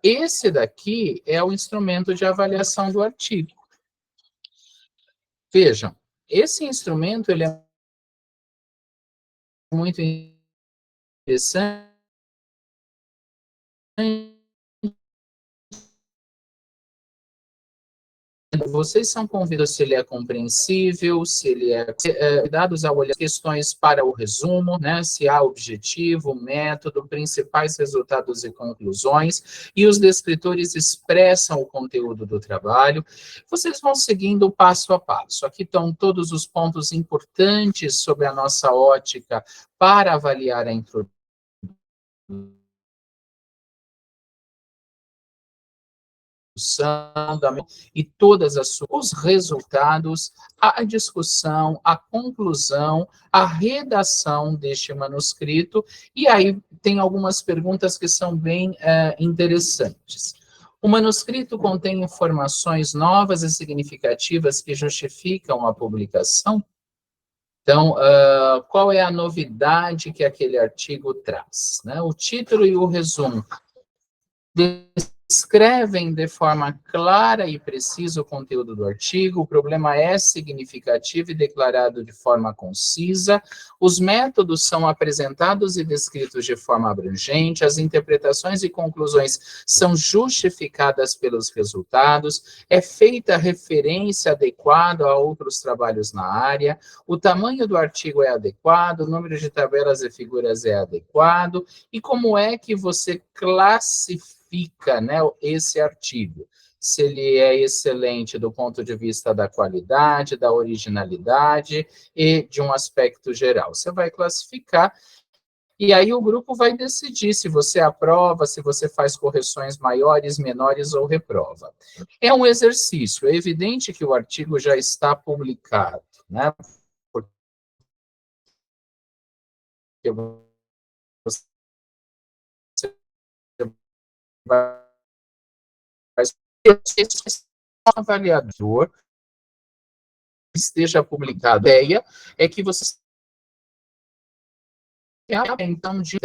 Esse daqui é o instrumento de avaliação do artigo. Vejam, esse instrumento ele é muito interessante. Vocês são convidados se ele é compreensível, se ele é dados a olhar questões para o resumo, né, se há objetivo, método, principais resultados e conclusões, e os descritores expressam o conteúdo do trabalho. Vocês vão seguindo passo a passo. Aqui estão todos os pontos importantes sobre a nossa ótica para avaliar a introdução e todas os resultados, a discussão, a conclusão, a redação deste manuscrito, e aí tem algumas perguntas que são bem interessantes. O manuscrito contém informações novas e significativas que justificam a publicação? Então, qual é a novidade que aquele artigo traz, né? O título e o resumo descrevem de forma clara e precisa o conteúdo do artigo, o problema é significativo e declarado de forma concisa, os métodos são apresentados e descritos de forma abrangente, as interpretações e conclusões são justificadas pelos resultados, é feita referência adequada a outros trabalhos na área, o tamanho do artigo é adequado, o número de tabelas e figuras é adequado, e como é que você classifica, né, esse artigo, se ele é excelente do ponto de vista da qualidade, da originalidade e de um aspecto geral. Você vai classificar e aí o grupo vai decidir se você aprova, se você faz correções maiores, menores ou reprova. É um exercício, é evidente que o artigo já está publicado, né? Porque você vai um avaliador esteja publicado. A ideia é que você então de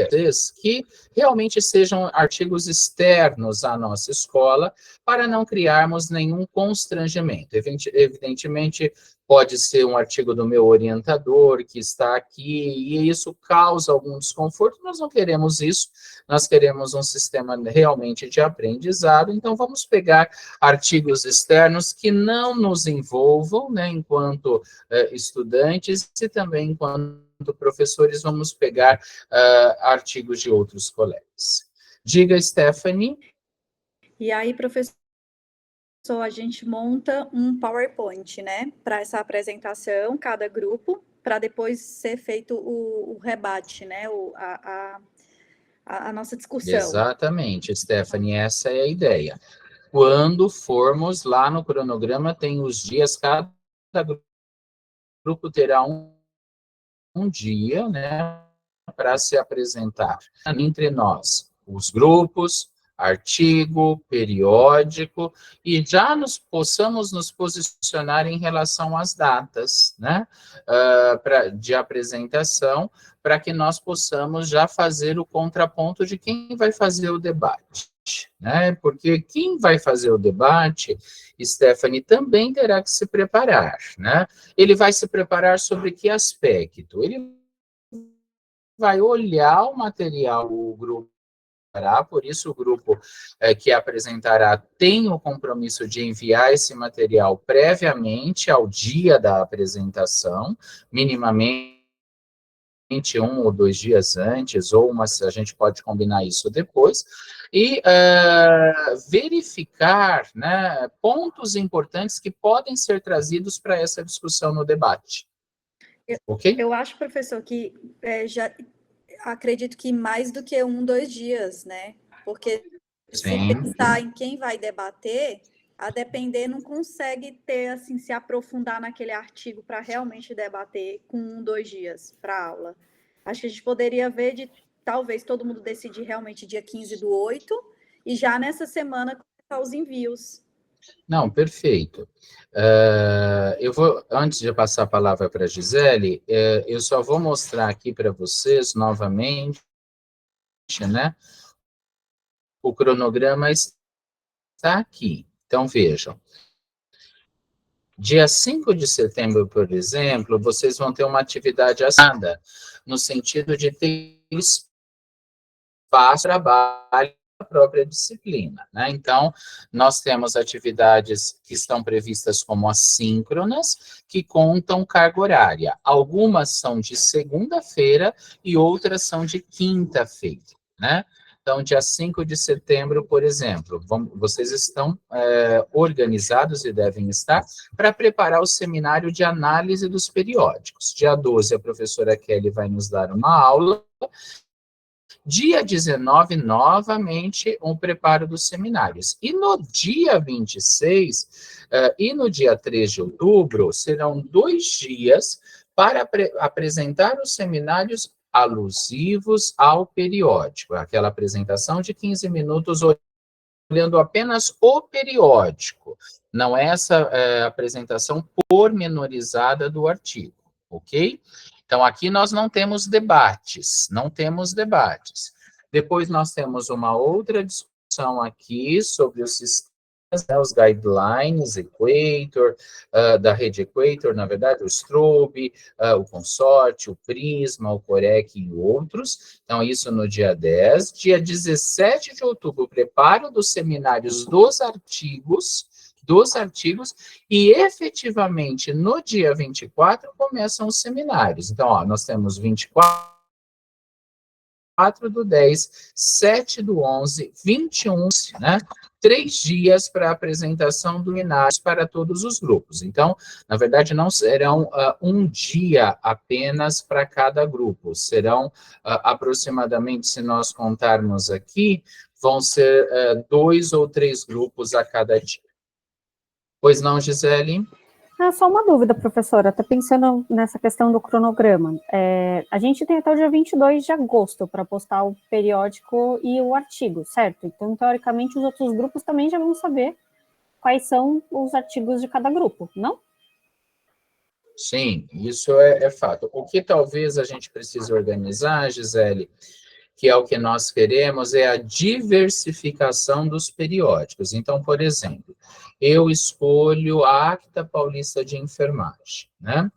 que realmente sejam artigos externos à nossa escola, para não criarmos nenhum constrangimento. Evidentemente, pode ser um artigo do meu orientador que está aqui, e isso causa algum desconforto, nós não queremos isso, nós queremos um sistema realmente de aprendizado, então vamos pegar artigos externos que não nos envolvam, né, enquanto estudantes, e também enquanto professores, vamos pegar artigos de outros colegas. Diga, Stephanie. E aí, professor, a gente monta um PowerPoint, né, para essa apresentação, cada grupo, para depois ser feito o rebate, né, a nossa discussão. Exatamente, Stephanie, essa é a ideia. Quando formos lá no cronograma, tem os dias, cada grupo terá um dia, né, para se apresentar entre nós, os grupos, artigo, periódico, e já possamos nos posicionar em relação às datas, né, de apresentação, para que nós possamos já fazer o contraponto de quem vai fazer o debate, né, porque quem vai fazer o debate, Stephanie, também terá que se preparar, né, ele vai se preparar sobre que aspecto? Ele vai olhar o material, o grupo, por isso o grupo que apresentará tem o compromisso de enviar esse material previamente ao dia da apresentação, minimamente 1 ou 2 dias antes, ou a gente pode combinar isso depois, e verificar, né, pontos importantes que podem ser trazidos para essa discussão no debate. Ok? Eu acho, professor, que já acredito que mais do que 1, 2 dias, né? Porque se pensar em quem vai debater, a depender não consegue ter, assim, se aprofundar naquele artigo para realmente debater com 1, 2 dias para aula. Acho que a gente poderia ver de, talvez, todo mundo decidir realmente dia 15/8, e já nessa semana começar os envios. Não, perfeito. Eu vou, antes de passar a palavra para a Gisele, eu só vou mostrar aqui para vocês, novamente, né, O cronograma está aqui. Então, vejam. Dia 5 de setembro, por exemplo, vocês vão ter uma atividade assada, no sentido de ter espaço de trabalho da própria disciplina, né? Então, nós temos atividades que estão previstas como assíncronas, que contam carga horária. Algumas são de segunda-feira e outras são de quinta-feira, né? Então, dia 5 de setembro, por exemplo, vocês estão organizados e devem estar para preparar o seminário de análise dos periódicos. Dia 12, a professora Kelly vai nos dar uma aula. Dia 19, novamente, o preparo dos seminários. E no dia 26 e no dia 3 de outubro, serão 2 dias para apresentar os seminários alusivos ao periódico. Aquela apresentação de 15 minutos olhando apenas o periódico, não é essa apresentação pormenorizada do artigo, ok? Então, aqui nós não temos debates, Depois nós temos uma outra discussão aqui sobre os sistemas, né, os guidelines, Equator, da rede Equator, na verdade, o Strobe, o Consórcio, o Prisma, o Corec e outros. Então, isso no dia 10. Dia 17 de outubro, preparo dos seminários dos artigos, e efetivamente no dia 24 começam os seminários. Então, ó, nós temos 24 do 10, 7 do 11, 21, né? 3 dias para a apresentação do seminário para todos os grupos. Então, na verdade, não serão um dia apenas para cada grupo, serão aproximadamente, se nós contarmos aqui, vão ser 2 ou 3 grupos a cada dia. Pois não, Gisele? Só uma dúvida, professora, até pensando nessa questão do cronograma. A gente tem até o dia 22 de agosto para postar o periódico e o artigo, certo? Então, teoricamente, os outros grupos também já vão saber quais são os artigos de cada grupo, não? Sim, isso é fato. O que talvez a gente precise organizar, Gisele, que é o que nós queremos, é a diversificação dos periódicos. Então, por exemplo, eu escolho a Acta Paulista de Enfermagem, né?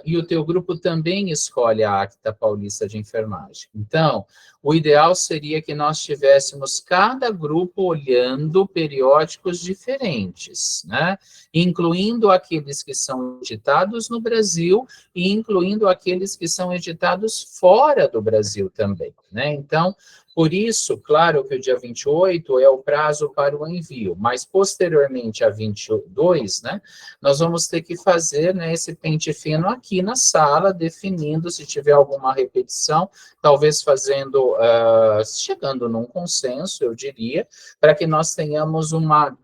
E o teu grupo também escolhe a Acta Paulista de Enfermagem. Então, o ideal seria que nós tivéssemos cada grupo olhando periódicos diferentes, né? Incluindo aqueles que são editados no Brasil e incluindo aqueles que são editados fora do Brasil também, né? Então, por isso, claro que o dia 28 é o prazo para o envio, mas posteriormente a 22, né, nós vamos ter que fazer, né, esse pente fino aqui na sala, definindo se tiver alguma repetição, talvez fazendo, chegando num consenso, eu diria, para que nós tenhamos uma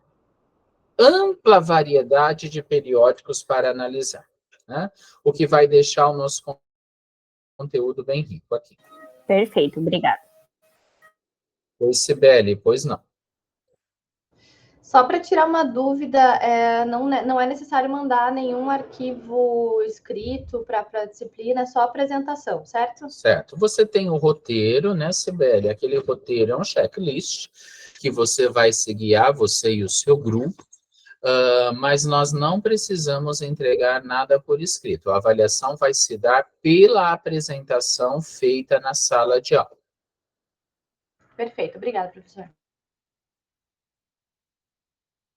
ampla variedade de periódicos para analisar, né? O que vai deixar o nosso conteúdo bem rico aqui. Perfeito, obrigada. Pois, Sibeli, pois não. Só para tirar uma dúvida, não é necessário mandar nenhum arquivo escrito para a disciplina, é só apresentação, certo? Certo. Você tem o roteiro, né, Sibeli? Aquele roteiro é um checklist que você vai se guiar, você e o seu grupo, mas nós não precisamos entregar nada por escrito. A avaliação vai se dar pela apresentação feita na sala de aula. Perfeito, obrigada, professor.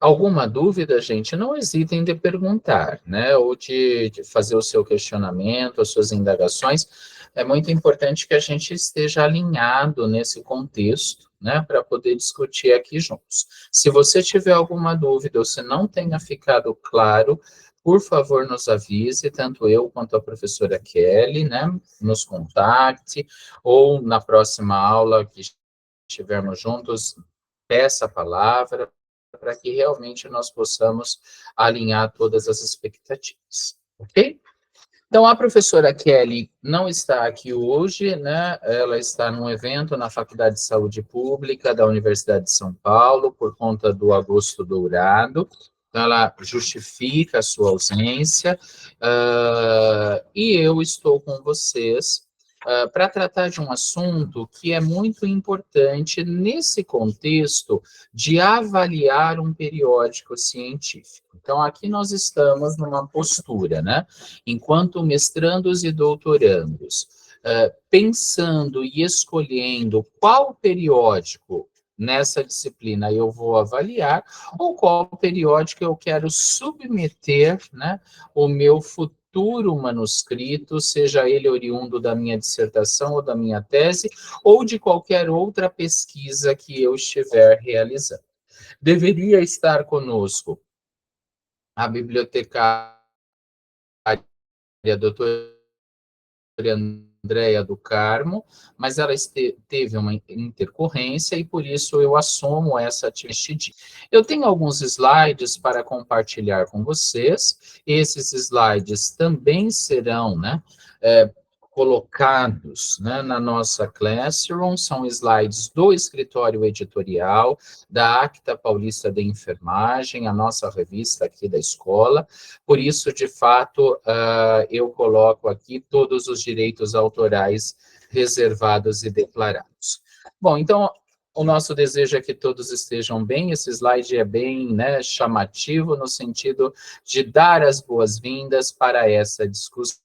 Alguma dúvida, gente, não hesitem de perguntar, né, ou de fazer o seu questionamento, as suas indagações. É muito importante que a gente esteja alinhado nesse contexto, né, para poder discutir aqui juntos. Se você tiver alguma dúvida ou se não tenha ficado claro, por favor, nos avise, tanto eu quanto a professora Kelly, né, nos contacte, ou na próxima aula que estivermos juntos, peça a palavra, para que realmente nós possamos alinhar todas as expectativas, ok? Então, a professora Kelly não está aqui hoje, né? Ela está num evento na Faculdade de Saúde Pública da Universidade de São Paulo, por conta do Agosto Dourado. Então, ela justifica a sua ausência, e eu estou com vocês para tratar de um assunto que é muito importante nesse contexto de avaliar um periódico científico. Então, aqui nós estamos numa postura, né? Enquanto mestrandos e doutorandos, pensando e escolhendo qual periódico nessa disciplina eu vou avaliar, ou qual periódico eu quero submeter, né, o meu futuro manuscrito, seja ele oriundo da minha dissertação ou da minha tese, ou de qualquer outra pesquisa que eu estiver realizando. Deveria estar conosco a bibliotecária doutora Andréia do Carmo, mas ela teve uma intercorrência e por isso eu assumo essa atividade. Eu tenho alguns slides para compartilhar com vocês. Esses slides também serão, né, colocados, né, na nossa Classroom, são slides do escritório editorial, da Acta Paulista de Enfermagem, a nossa revista aqui da escola. Por isso, de fato, eu coloco aqui todos os direitos autorais reservados e declarados. Bom, então, o nosso desejo é que todos estejam bem. Esse slide é bem, né, chamativo, no sentido de dar as boas-vindas para essa discussão.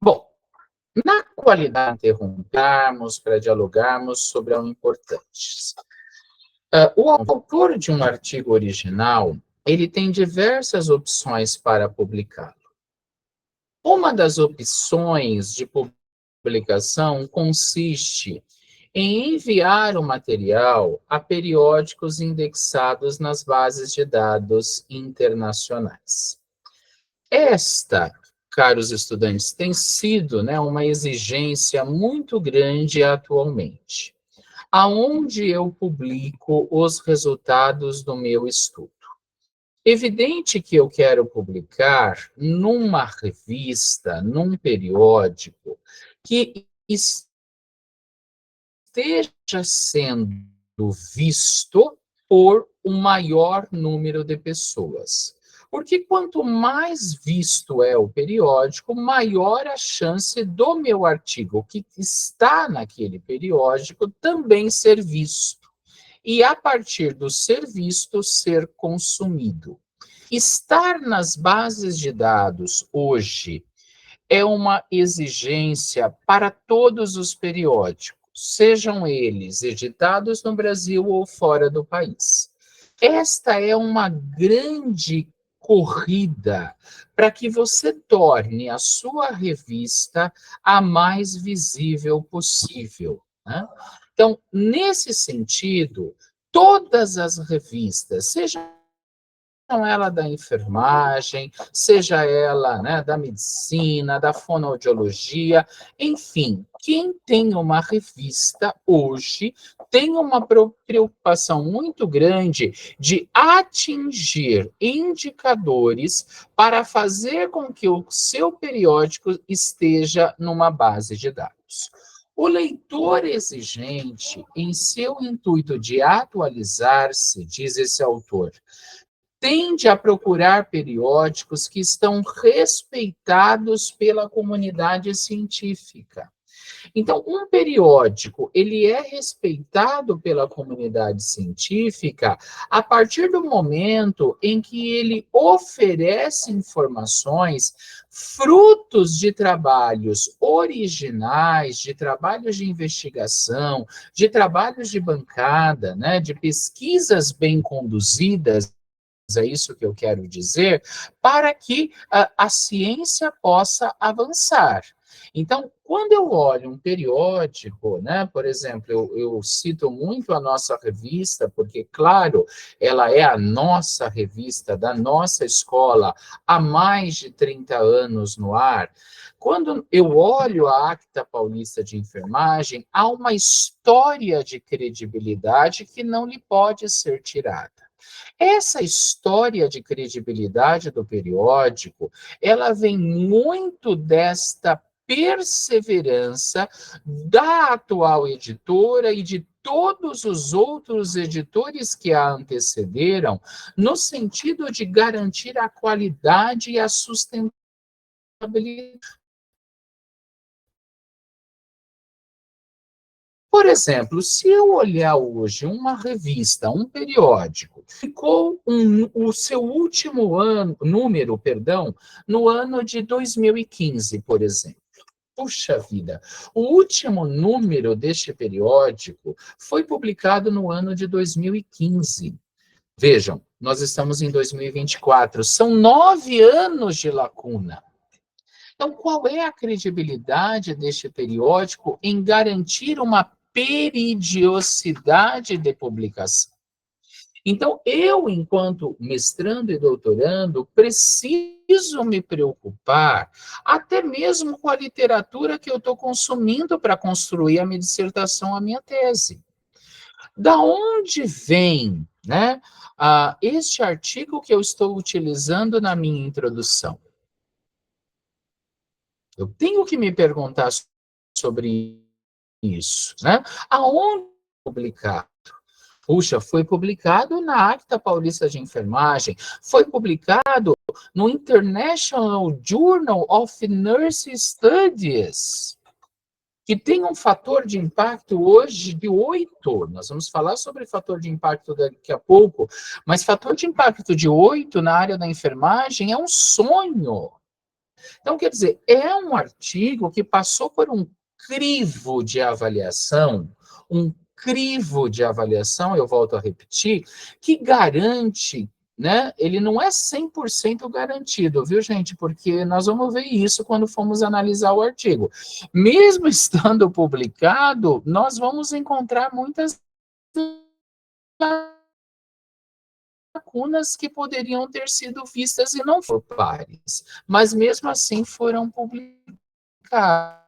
Bom, na qualidade de interrompermos para dialogarmos sobre algo importante. O autor de um artigo original, ele tem diversas opções para publicá-lo. Uma das opções de publicação consiste em enviar o material a periódicos indexados nas bases de dados internacionais. Esta, caros estudantes, tem sido, né, uma exigência muito grande atualmente, aonde eu publico os resultados do meu estudo. Evidente que eu quero publicar numa revista, num periódico, que esteja sendo visto por um maior número de pessoas. Porque quanto mais visto é o periódico, maior a chance do meu artigo que está naquele periódico também ser visto. E a partir do ser visto, ser consumido. Estar nas bases de dados hoje é uma exigência para todos os periódicos, sejam eles editados no Brasil ou fora do país. Esta é uma grande corrida para que você torne a sua revista a mais visível possível, né? Então, nesse sentido, todas as revistas, seja ela da enfermagem, seja ela, né, da medicina, da fonoaudiologia, enfim, quem tem uma revista hoje tem uma preocupação muito grande de atingir indicadores para fazer com que o seu periódico esteja numa base de dados. O leitor exigente, em seu intuito de atualizar-se, diz esse autor, tende a procurar periódicos que estão respeitados pela comunidade científica. Então, um periódico, ele é respeitado pela comunidade científica a partir do momento em que ele oferece informações frutos de trabalhos originais, de trabalhos de investigação, de trabalhos de bancada, né, de pesquisas bem conduzidas, é isso que eu quero dizer, para que a ciência possa avançar. Então, quando eu olho um periódico, né, por exemplo, eu cito muito a nossa revista, porque, claro, ela é a nossa revista da nossa escola há mais de 30 anos no ar. Quando eu olho a Acta Paulista de Enfermagem, há uma história de credibilidade que não lhe pode ser tirada. Essa história de credibilidade do periódico, ela vem muito desta perseverança da atual editora e de todos os outros editores que a antecederam, no sentido de garantir a qualidade e a sustentabilidade. Por exemplo, se eu olhar hoje uma revista, um periódico, ficou o seu último número, no ano de 2015, por exemplo. Puxa vida, o último número deste periódico foi publicado no ano de 2015. Vejam, nós estamos em 2024, são 9 anos de lacuna. Então, qual é a credibilidade deste periódico em garantir uma periodicidade de publicação? Então, eu, enquanto mestrando e doutorando, preciso me preocupar até mesmo com a literatura que eu estou consumindo para construir a minha dissertação, a minha tese. Da onde vem, né, este artigo que eu estou utilizando na minha introdução? Eu tenho que me perguntar sobre isso, né? Aonde publicar? Puxa, foi publicado na Acta Paulista de Enfermagem, foi publicado no International Journal of Nursing Studies, que tem um fator de impacto hoje de 8. Nós vamos falar sobre fator de impacto daqui a pouco, mas fator de impacto de 8 na área da enfermagem é um sonho. Então, quer dizer, é um artigo que passou por um crivo de avaliação, eu volto a repetir, que garante, né? Ele não é 100% garantido, viu, gente? Porque nós vamos ver isso quando formos analisar o artigo. Mesmo estando publicado, nós vamos encontrar muitas lacunas que poderiam ter sido vistas e não foram pares, mas mesmo assim foram publicadas.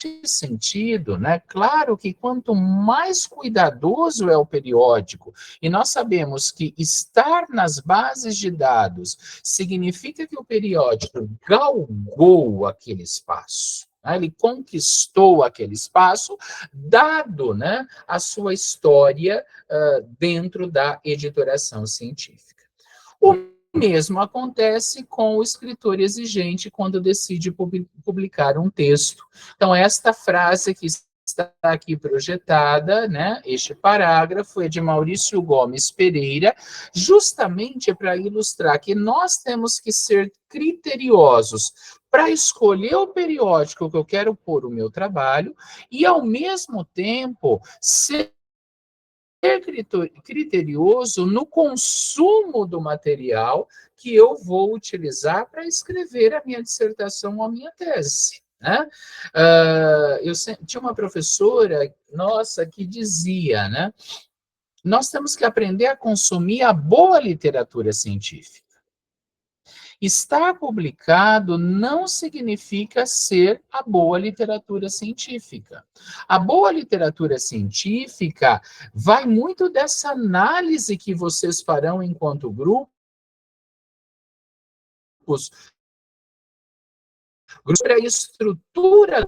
Nesse sentido, né? Claro que quanto mais cuidadoso é o periódico, e nós sabemos que estar nas bases de dados significa que o periódico galgou aquele espaço. Ele conquistou aquele espaço, dado, né, a sua história dentro da editoração científica. O mesmo acontece com o escritor exigente quando decide publicar um texto. Então, esta frase que está aqui projetada, né, este parágrafo é de Maurício Gomes Pereira, justamente para ilustrar que nós temos que ser criteriosos para escolher o periódico que eu quero pôr o meu trabalho e, ao mesmo tempo, ser criterioso no consumo do material que eu vou utilizar para escrever a minha dissertação ou a minha tese. Né? Eu tinha uma professora, nossa, que dizia, né? Nós temos que aprender a consumir a boa literatura científica. Estar publicado não significa ser a boa literatura científica. A boa literatura científica vai muito dessa análise que vocês farão enquanto grupos para a estrutura.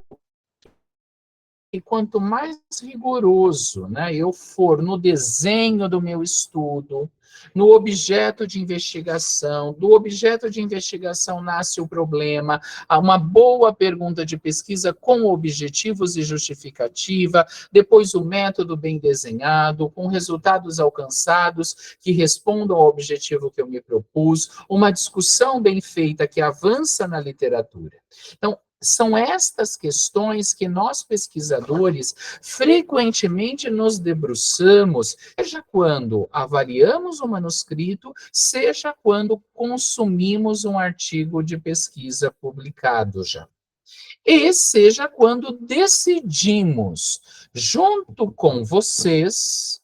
E quanto mais rigoroso, né, eu for no desenho do meu estudo, no objeto de investigação, do objeto de investigação nasce o problema, uma boa pergunta de pesquisa com objetivos e justificativa, depois o método bem desenhado, com resultados alcançados que respondam ao objetivo que eu me propus, uma discussão bem feita que avança na literatura. Então, são estas questões que nós, pesquisadores, frequentemente nos debruçamos, seja quando avaliamos o manuscrito, seja quando consumimos um artigo de pesquisa publicado já. E seja quando decidimos, junto com vocês,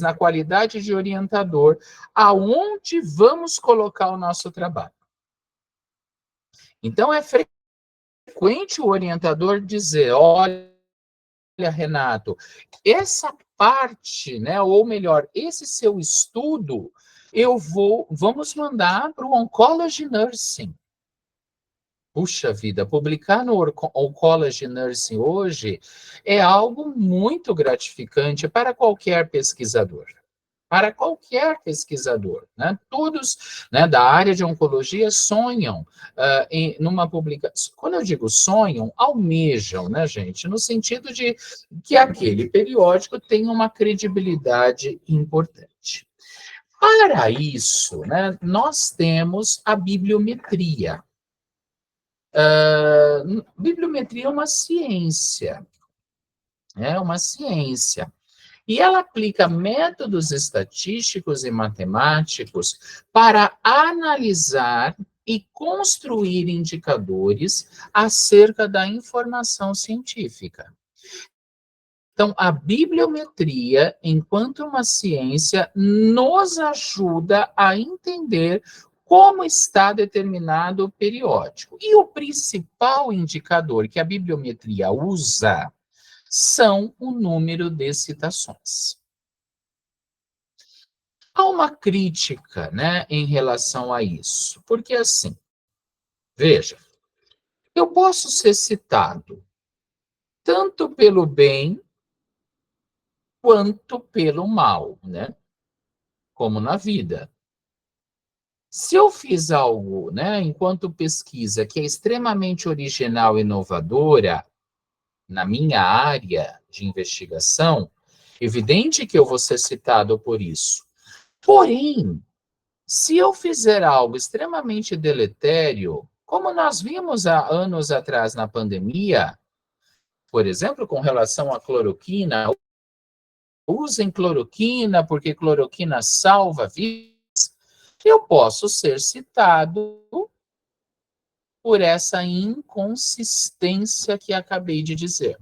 na qualidade de orientador, aonde vamos colocar o nosso trabalho. Então, é frequente o orientador dizer, olha, Renato, essa parte, né, ou melhor, esse seu estudo, vamos mandar para o Oncology Nursing. Puxa vida, publicar no College Nursing hoje é algo muito gratificante para qualquer pesquisador. Para qualquer pesquisador, né? Todos, né, da área de oncologia sonham numa publicação. Quando eu digo sonham, almejam, né, gente? No sentido de que aquele periódico tenha uma credibilidade importante. Para isso, né, nós temos a bibliometria. Bibliometria é uma ciência, é uma ciência. E ela aplica métodos estatísticos e matemáticos para analisar e construir indicadores acerca da informação científica. Então, a bibliometria, enquanto uma ciência, nos ajuda a entender como está determinado o periódico. E o principal indicador que a bibliometria usa são o número de citações. Há uma crítica, né, em relação a isso, porque assim, veja, eu posso ser citado tanto pelo bem quanto pelo mal, né, como na vida. Se eu fiz algo, né, enquanto pesquisa, que é extremamente original e inovadora na minha área de investigação, evidente que eu vou ser citado por isso. Porém, se eu fizer algo extremamente deletério, como nós vimos há anos atrás na pandemia, por exemplo, com relação à cloroquina, usem cloroquina porque cloroquina salva vidas, eu posso ser citado por essa inconsistência que acabei de dizer.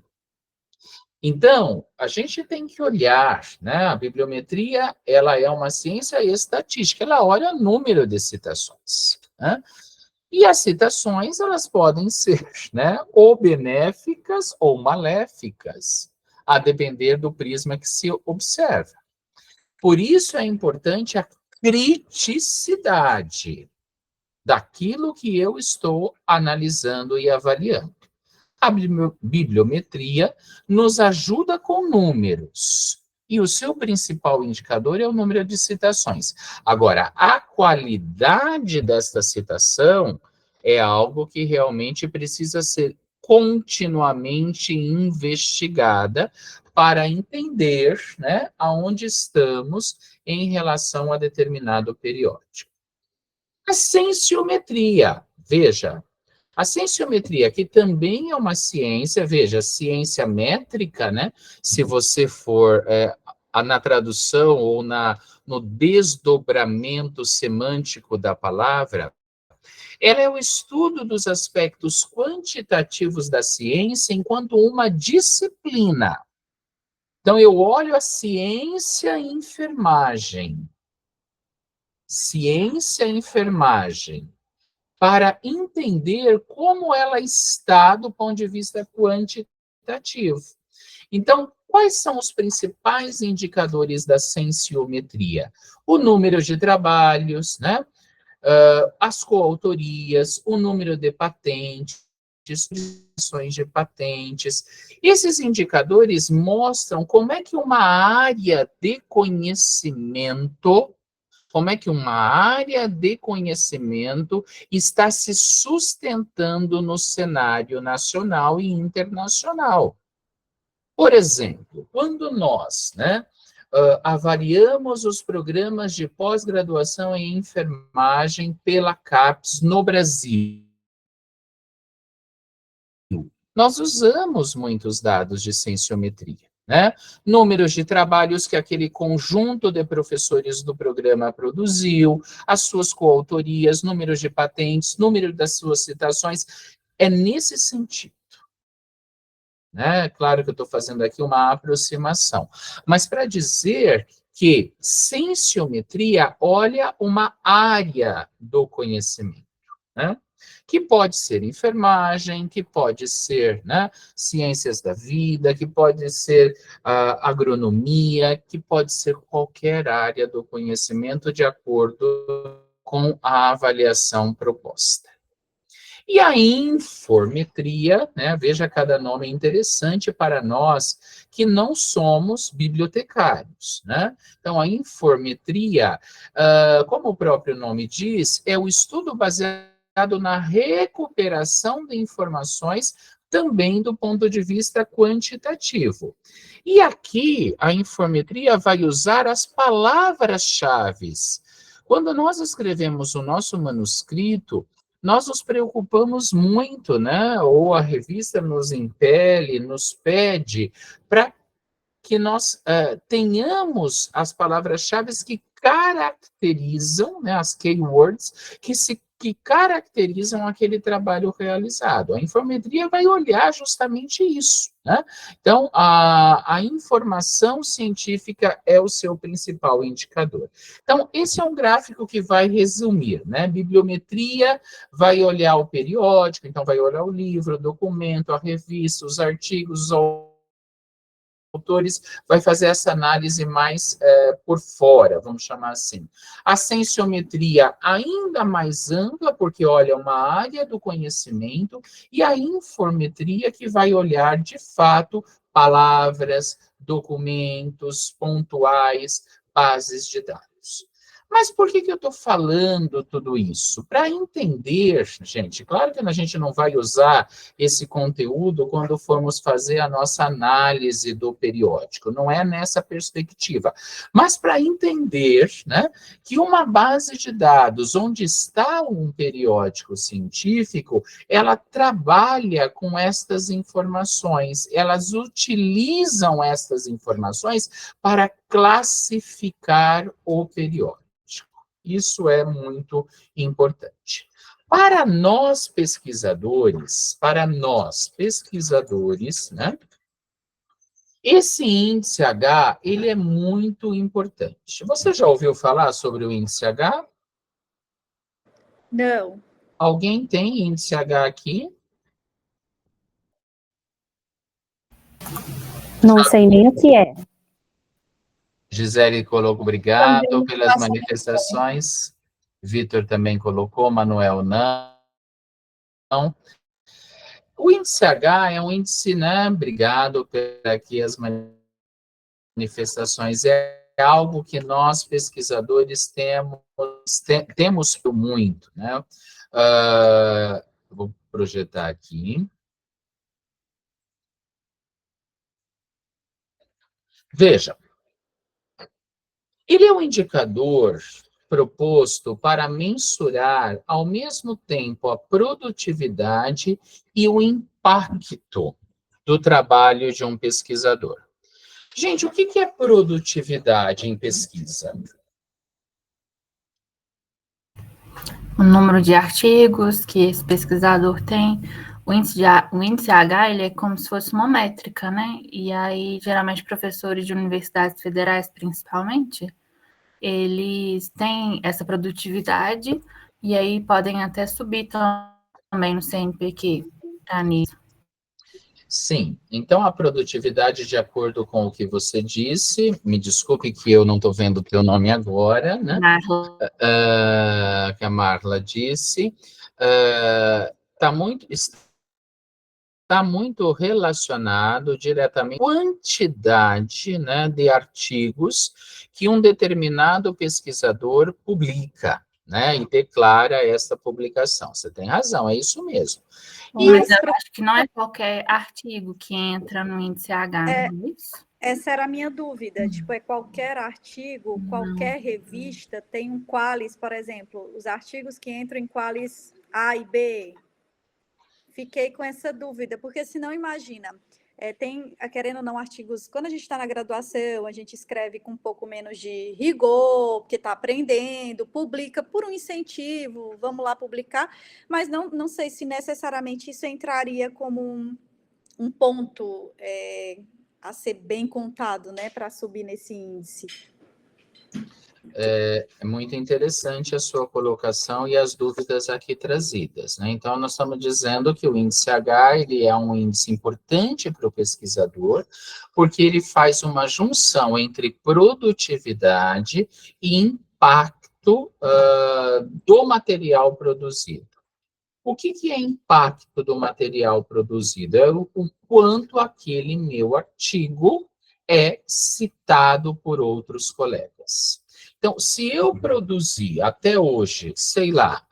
Então, a gente tem que olhar, né? A bibliometria, ela é uma ciência estatística, ela olha o número de citações, né? E as citações, elas podem ser, né, ou benéficas ou maléficas, a depender do prisma que se observa. Por isso é importante a criticidade daquilo que eu estou analisando e avaliando. A bibliometria nos ajuda com números, e o seu principal indicador é o número de citações. Agora, a qualidade desta citação é algo que realmente precisa ser continuamente investigada para entender, né, aonde estamos em relação a determinado periódico. A cienciometria, veja, a cienciometria, que também é uma ciência, veja, ciência métrica, né? Se você for na tradução ou no desdobramento semântico da palavra, ela é o estudo dos aspectos quantitativos da ciência enquanto uma disciplina. Então, eu olho a ciência e enfermagem. Ciência e enfermagem, para entender como ela está do ponto de vista quantitativo. Então, quais são os principais indicadores da cienciometria? O número de trabalhos, né? As coautorias, o número de patentes, submissões de patentes. Esses indicadores mostram como é que uma área de conhecimento está se sustentando no cenário nacional e internacional. Por exemplo, quando nós, né, avaliamos os programas de pós-graduação em enfermagem pela CAPES no Brasil, nós usamos muitos dados de cienciometria, né? Números de trabalhos que aquele conjunto de professores do programa produziu, as suas coautorias, números de patentes, número das suas citações, é nesse sentido. Né? Claro que eu estou fazendo aqui uma aproximação, mas para dizer que cienciometria olha uma área do conhecimento, né? Que pode ser enfermagem, que pode ser, né, ciências da vida, que pode ser agronomia, que pode ser qualquer área do conhecimento de acordo com a avaliação proposta. E a informetria, né, veja, cada nome é interessante para nós que não somos bibliotecários, né? Então, a informetria, como o próprio nome diz, é o estudo baseado na recuperação de informações também do ponto de vista quantitativo. E aqui, a informetria vai usar as palavras-chave. Quando nós escrevemos o nosso manuscrito, nós nos preocupamos muito, né? Ou a revista nos impele, nos pede para que nós tenhamos as palavras-chave que caracterizam, né, as keywords, que caracterizam aquele trabalho realizado. A informetria vai olhar justamente isso, né? Então, a informação científica é o seu principal indicador. Então, esse é um gráfico que vai resumir, né? Bibliometria vai olhar o periódico, então vai olhar o livro, o documento, a revista, os artigos, os autores, vai fazer essa análise mais por fora, vamos chamar assim. A cienciometria ainda mais ampla, porque olha uma área do conhecimento, e a informetria que vai olhar, de fato, palavras, documentos pontuais, bases de dados. Mas por que eu estou falando tudo isso? Para entender, gente, claro que a gente não vai usar esse conteúdo quando formos fazer a nossa análise do periódico, não é nessa perspectiva. Mas para entender, né, que uma base de dados onde está um periódico científico, ela trabalha com estas informações, elas utilizam estas informações para classificar o periódico. Isso é muito importante. Para nós pesquisadores, né, esse índice H, ele é muito importante. Você já ouviu falar sobre o índice H? Não. Alguém tem índice H aqui? Não sei nem o que é. Gisele colocou, obrigado pelas manifestações. Vitor também colocou, Manuel não. O índice H é um índice, né? Obrigado por aqui as manifestações. É algo que nós, pesquisadores, temos muito, né? Vou projetar aqui. Veja, ele é um indicador proposto para mensurar, ao mesmo tempo, a produtividade e o impacto do trabalho de um pesquisador. Gente, o que é produtividade em pesquisa? O número de artigos que esse pesquisador tem. O índice H, ele é como se fosse uma métrica, né? E aí, geralmente, professores de universidades federais, principalmente, eles têm essa produtividade e aí podem até subir também no CNPq, tá nisso. Sim, então a produtividade, de acordo com o que você disse, me desculpe que eu não estou vendo o teu nome agora, né? Que a Marla disse, está muito relacionado diretamente com a quantidade, né, de artigos que um determinado pesquisador publica, né, e declara essa publicação. Você tem razão, é isso mesmo. Mas eu acho que não é qualquer artigo que entra no índice H, não é isso? Essa era a minha dúvida, tipo, é qualquer artigo, qualquer revista tem um qualis, por exemplo, os artigos que entram em qualis A e B. Fiquei com essa dúvida, porque senão imagina, tem, querendo ou não, artigos, quando a gente está na graduação, a gente escreve com um pouco menos de rigor, porque está aprendendo, publica por um incentivo, vamos lá publicar, mas não sei se necessariamente isso entraria como um ponto a ser bem contado, né, para subir nesse índice. É muito interessante a sua colocação e as dúvidas aqui trazidas, né? Então, nós estamos dizendo que o índice H, ele é um índice importante para o pesquisador, porque ele faz uma junção entre produtividade e impacto do material produzido. O que é impacto do material produzido? É o quanto aquele meu artigo é citado por outros colegas. Então, se eu produzi até hoje, sei lá,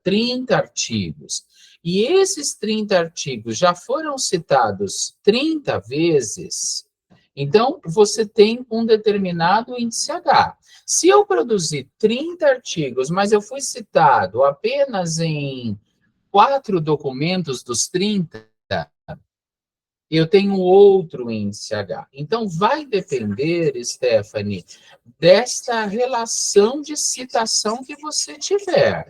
30 artigos, e esses 30 artigos já foram citados 30 vezes, então você tem um determinado índice H. Se eu produzir 30 artigos, mas eu fui citado apenas em 4 documentos dos 30, eu tenho outro índice H. Então, vai depender, Stephanie, dessa relação de citação que você tiver.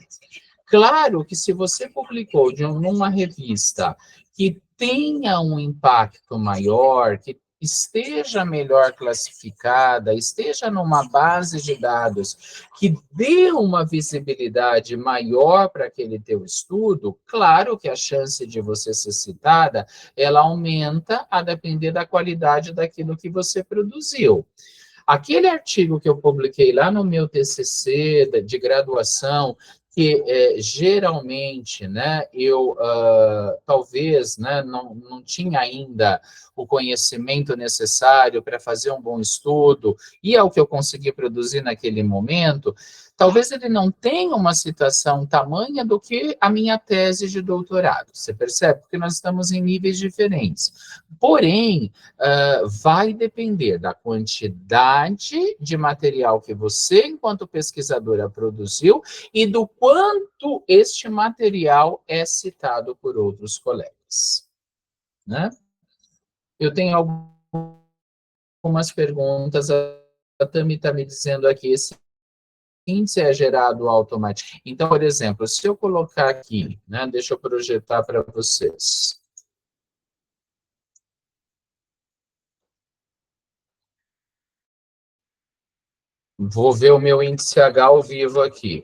Claro que se você publicou numa revista que tenha um impacto maior, que esteja melhor classificada, esteja numa base de dados que dê uma visibilidade maior para aquele teu estudo, claro que a chance de você ser citada, ela aumenta a depender da qualidade daquilo que você produziu. Aquele artigo que eu publiquei lá no meu TCC de graduação, que geralmente, né, eu talvez, né, não tinha ainda o conhecimento necessário para fazer um bom estudo, e é o que eu consegui produzir naquele momento, talvez ele não tenha uma citação tamanha do que a minha tese de doutorado, você percebe? Porque nós estamos em níveis diferentes. Porém, vai depender da quantidade de material que você, enquanto pesquisadora, produziu e do quanto este material é citado por outros colegas, né? Eu tenho algumas perguntas, a Tami está me dizendo aqui, esse índice é gerado automaticamente. Então, por exemplo, se eu colocar aqui, né, deixa eu projetar para vocês. Vou ver o meu índice H ao vivo aqui.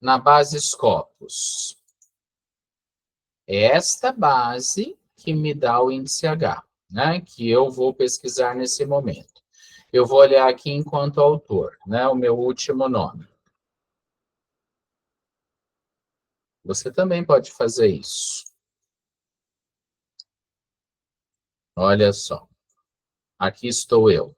Na base Scopus. É esta base que me dá o índice H, né, que eu vou pesquisar nesse momento. Eu vou olhar aqui enquanto autor, né, o meu último nome. Você também pode fazer isso. Olha só. Aqui estou eu.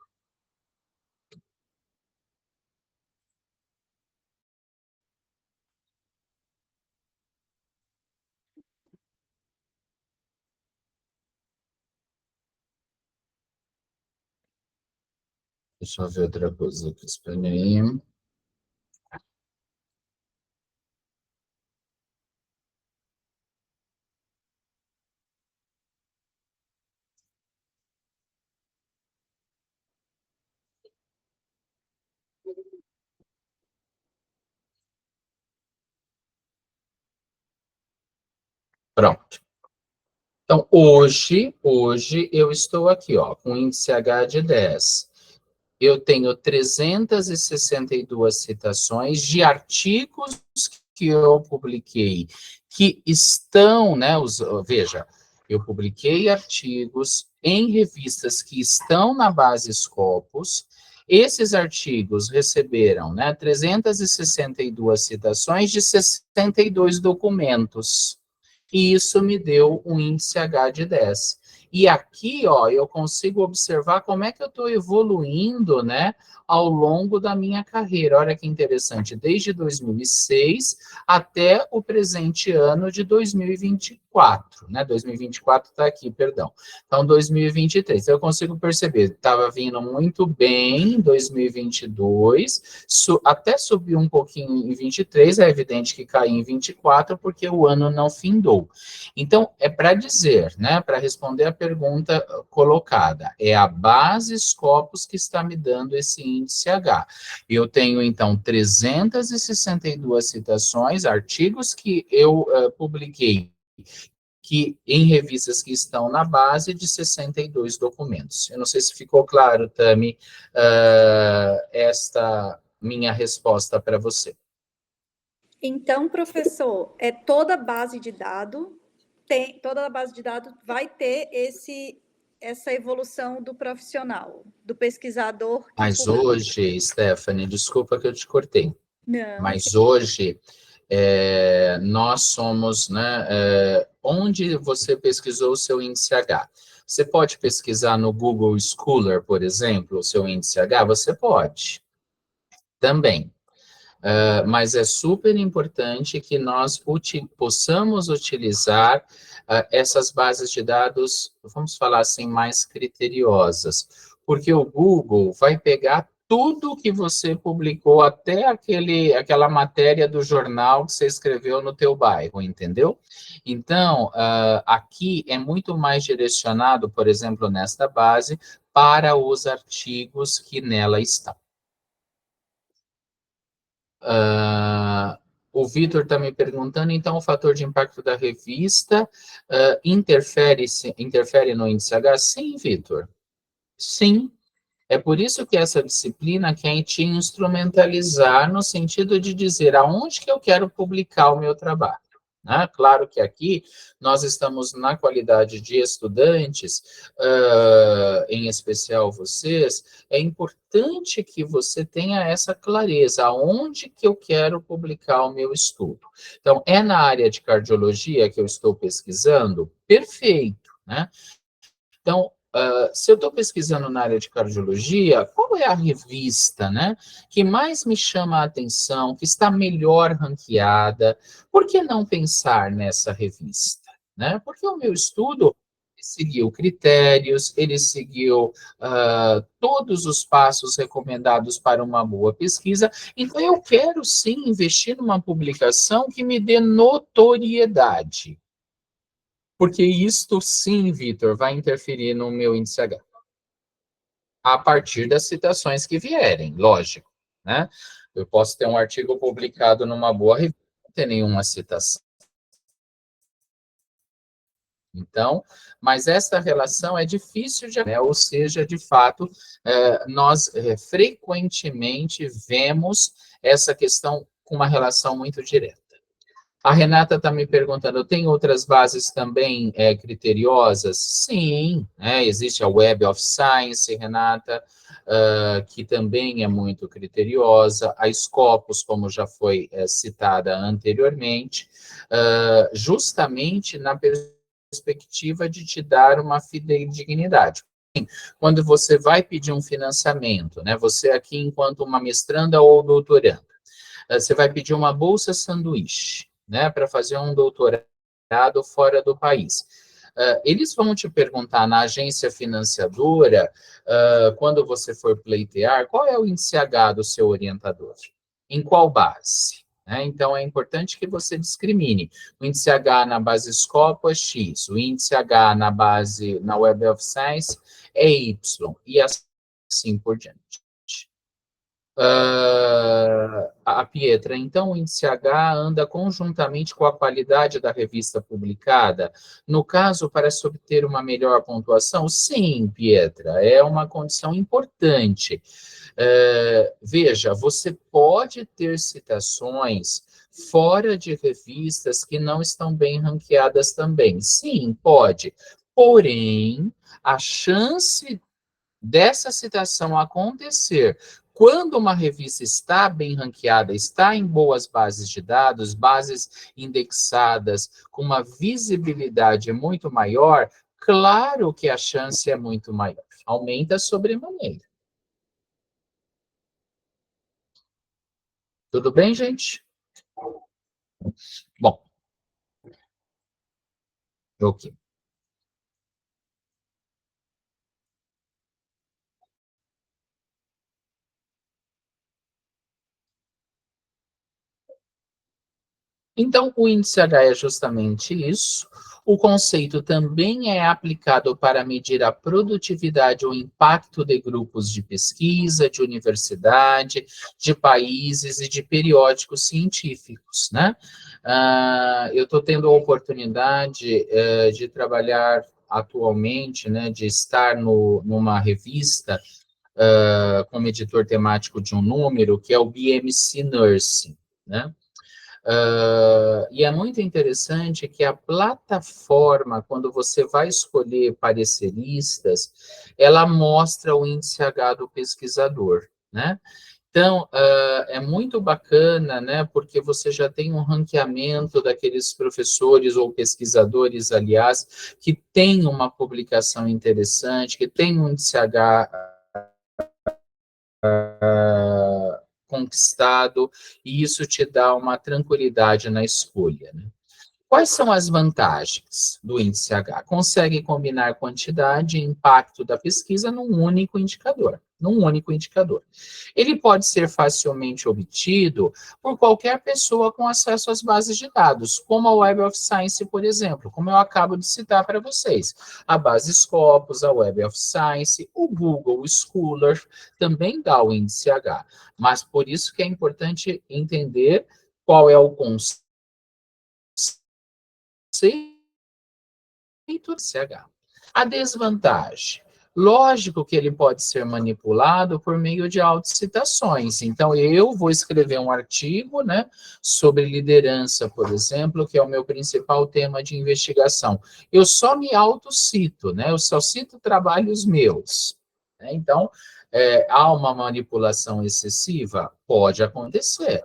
Deixa eu ver outra coisa aqui, espera aí. Pronto. Então, hoje eu estou aqui, ó, com índice H de 10. Eu tenho 362 citações de artigos que eu publiquei, que estão, né, veja, eu publiquei artigos em revistas que estão na base Scopus. Esses artigos receberam, né, 362 citações de 62 documentos. E isso me deu um índice H de 10. E aqui, ó, eu consigo observar como é que eu estou evoluindo, né, ao longo da minha carreira. Olha que interessante, desde 2006 até o presente ano de 2024, né, 2024 está aqui, perdão. Então, 2023, então, eu consigo perceber, estava vindo muito bem em 2022, até subiu um pouquinho em 23, é evidente que caiu em 24, porque o ano não findou. Então, é para dizer, né, para responder a pergunta colocada, é a base Scopus que está me dando esse índice H. Eu tenho, então, 362 citações, artigos que eu publiquei, que em revistas que estão na base de 62 documentos. Eu não sei se ficou claro, Tami, esta minha resposta para você. Então, professor, toda base de dados vai ter essa evolução do profissional, do pesquisador. Mas hoje, Stephanie, desculpa que eu te cortei. Não. Mas hoje nós somos, né, onde você pesquisou o seu índice H? Você pode pesquisar no Google Scholar, por exemplo, o seu índice H? Você pode, também. Mas é super importante que nós possamos utilizar essas bases de dados, vamos falar assim, mais criteriosas, porque o Google vai pegar tudo que você publicou, até aquela matéria do jornal que você escreveu no teu bairro, entendeu? Então, aqui é muito mais direcionado, por exemplo, nesta base, para os artigos que nela estão. O Vitor está me perguntando, então, o fator de impacto da revista interfere no índice H? Sim, Vitor. Sim. É por isso que essa disciplina quer te instrumentalizar no sentido de dizer aonde que eu quero publicar o meu trabalho. Né? Claro que aqui nós estamos na qualidade de estudantes, em especial vocês, é importante que você tenha essa clareza, aonde que eu quero publicar o meu estudo. Então, é na área de cardiologia que eu estou pesquisando? Perfeito, né? Então, se eu estou pesquisando na área de cardiologia, qual é a revista, né, que mais me chama a atenção, que está melhor ranqueada? Por que não pensar nessa revista, né? Porque o meu estudo seguiu critérios, ele seguiu todos os passos recomendados para uma boa pesquisa, então eu quero sim investir numa publicação que me dê notoriedade. Porque isto sim, Vitor, vai interferir no meu índice H. A partir das citações que vierem, lógico, né? Eu posso ter um artigo publicado numa boa revista, não ter nenhuma citação. Então, mas esta relação é difícil de, né? Ou seja, de fato, nós frequentemente vemos essa questão com uma relação muito direta. A Renata está me perguntando, tem outras bases também criteriosas? Sim, existe a Web of Science, Renata, que também é muito criteriosa, a Scopus, como já foi citada anteriormente, justamente na perspectiva de te dar uma fidedignidade. Quando você vai pedir um financiamento, né, você aqui enquanto uma mestranda ou doutoranda, você vai pedir uma bolsa sanduíche, né, para fazer um doutorado fora do país. Eles vão te perguntar na agência financiadora, quando você for pleitear, qual é o índice H do seu orientador? Em qual base? Então, é importante que você discrimine. O índice H na base Scopus é X, o índice H na Web of Science é Y, e assim por diante. A Pietra, então o índice H anda conjuntamente com a qualidade da revista publicada? No caso, para se obter uma melhor pontuação? Sim, Pietra, é uma condição importante. Veja, você pode ter citações fora de revistas que não estão bem ranqueadas também. Sim, pode. Porém, a chance dessa citação acontecer quando uma revista está bem ranqueada, está em boas bases de dados, bases indexadas, com uma visibilidade muito maior, claro que a chance é muito maior. Aumenta sobremaneira. Tudo bem, gente? Bom. Ok. Então, o índice H é justamente isso. O conceito também é aplicado para medir a produtividade ou impacto de grupos de pesquisa, de universidade, de países e de periódicos científicos, né? Eu estou tendo a oportunidade de trabalhar atualmente, né, de estar numa revista como editor temático de um número, que é o BMC Nursing, né? E é muito interessante que a plataforma, quando você vai escolher pareceristas, ela mostra o índice H do pesquisador, né? Então, é muito bacana, né, porque você já tem um ranqueamento daqueles professores ou pesquisadores, aliás, que têm uma publicação interessante, que têm um DCH conquistado, e isso te dá uma tranquilidade na escolha, né? Quais são as vantagens do índice H? Consegue combinar quantidade e impacto da pesquisa num único indicador. Ele pode ser facilmente obtido por qualquer pessoa com acesso às bases de dados, como a Web of Science, por exemplo, como eu acabo de citar para vocês. A base Scopus, a Web of Science, o Google Scholar também dá o índice H. Mas por isso que é importante entender qual é o conceito do CH. A desvantagem. Lógico que ele pode ser manipulado por meio de autocitações. Então, eu vou escrever um artigo, né, sobre liderança, por exemplo, que é o meu principal tema de investigação. Eu só me autocito, né, eu só cito trabalhos meus. Né? Então, há uma manipulação excessiva? Pode acontecer.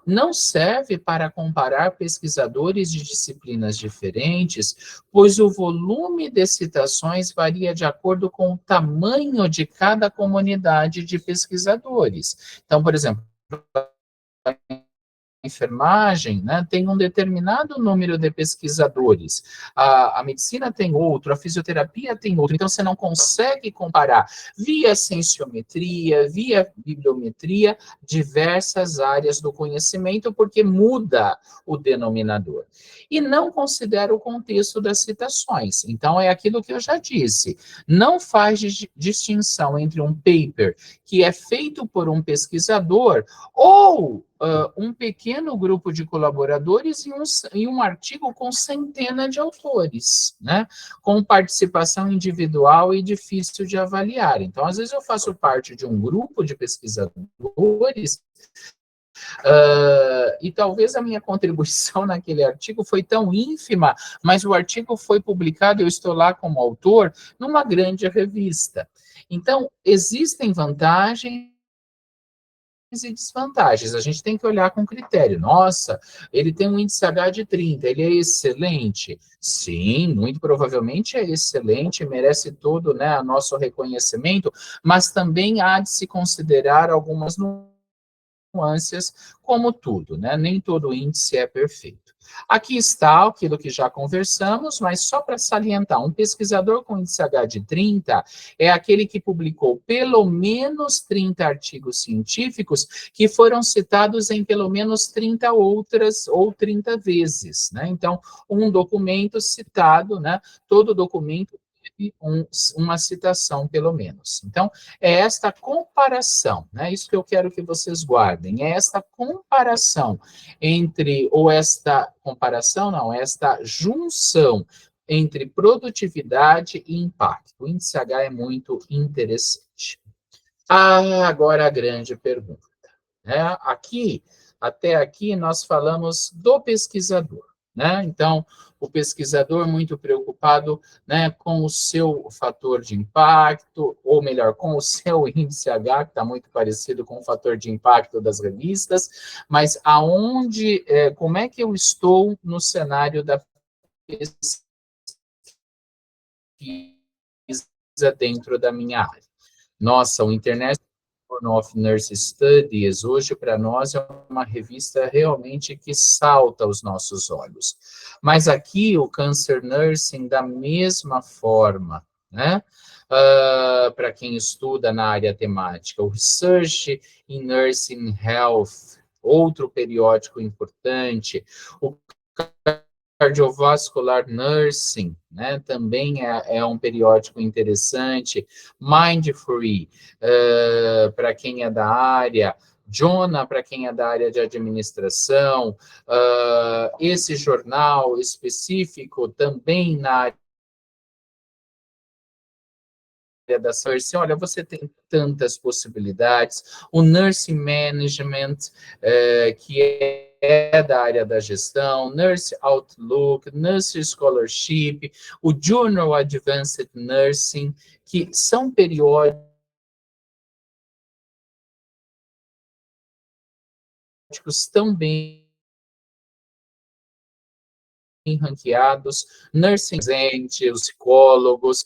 Não serve para comparar pesquisadores de disciplinas diferentes, pois o volume de citações varia de acordo com o tamanho de cada comunidade de pesquisadores. Então, por exemplo, enfermagem, né, tem um determinado número de pesquisadores, a medicina tem outro, a fisioterapia tem outro, então você não consegue comparar via cienciometria, via bibliometria, diversas áreas do conhecimento, porque muda o denominador. E não considera o contexto das citações. Então, é aquilo que eu já disse, não faz distinção entre um paper que é feito por um pesquisador ou um pequeno grupo de colaboradores e um artigo com centenas de autores, né? Com participação individual e difícil de avaliar. Então, às vezes eu faço parte de um grupo de pesquisadores e talvez a minha contribuição naquele artigo foi tão ínfima, mas o artigo foi publicado, eu estou lá como autor, numa grande revista. Então, existem vantagens e desvantagens. A gente tem que olhar com critério. Nossa, ele tem um índice H de 30, ele é excelente? Sim, muito provavelmente é excelente, merece todo, né, nosso reconhecimento, mas também há de se considerar algumas nuances, como tudo, né? Nem todo índice é perfeito. Aqui está aquilo que já conversamos, mas só para salientar, um pesquisador com índice H de 30 é aquele que publicou pelo menos 30 artigos científicos que foram citados em pelo menos 30 outras ou 30 vezes, né? Então, um documento citado, né? Todo documento uma citação, pelo menos. Então, é esta comparação, né? Isso que eu quero que vocês guardem, é esta comparação esta junção entre produtividade e impacto. O índice H é muito interessante. Agora a grande pergunta, né? Até aqui, nós falamos do pesquisador, né? Então, o pesquisador muito preocupado, né, com o seu fator de impacto, ou melhor, com o seu índice H, que está muito parecido com o fator de impacto das revistas, mas como é que eu estou no cenário da pesquisa dentro da minha área? Nossa, o International Journal of Nurse Studies, hoje para nós é uma revista realmente que salta aos nossos olhos. Mas aqui o Cancer Nursing, da mesma forma, né? Para quem estuda na área temática, o Research in Nursing Health, outro periódico importante, o Cardiovascular Nursing, né, também é um periódico interessante, Mindfree, para quem é da área, JONA, para quem é da área de administração, esse jornal específico também na área da nursing, olha, você tem tantas possibilidades, o Nursing Management, que é da área da gestão, Nurse Outlook, Nurse Scholarship, o Journal Advanced Nursing, que são periódicos periódicos também ranqueados, nursing os psicólogos,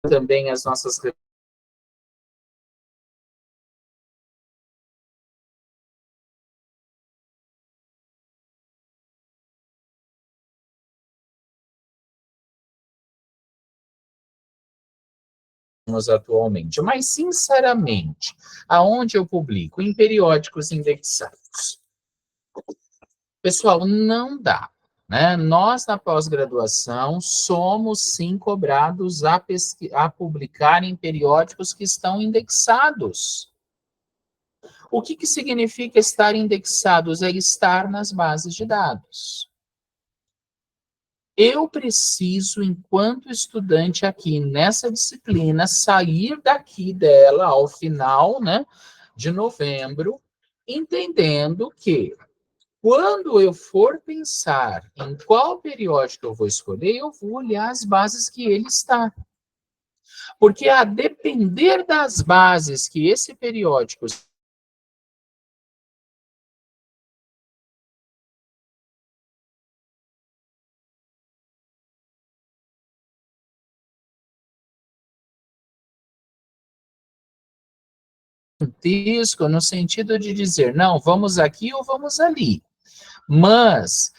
também as nossas atualmente. Mas, sinceramente, aonde eu publico? Em periódicos indexados. Pessoal, não dá. Né? Nós, na pós-graduação, somos, sim, cobrados a publicar em periódicos que estão indexados. O que significa estar indexados? É estar nas bases de dados. Eu preciso, enquanto estudante aqui nessa disciplina, sair daqui dela ao final, né, de novembro, entendendo que quando eu for pensar em qual periódico eu vou escolher, eu vou olhar as bases que ele está. Porque a depender das bases que esse periódico no sentido de dizer, não, vamos aqui ou vamos ali. Mas,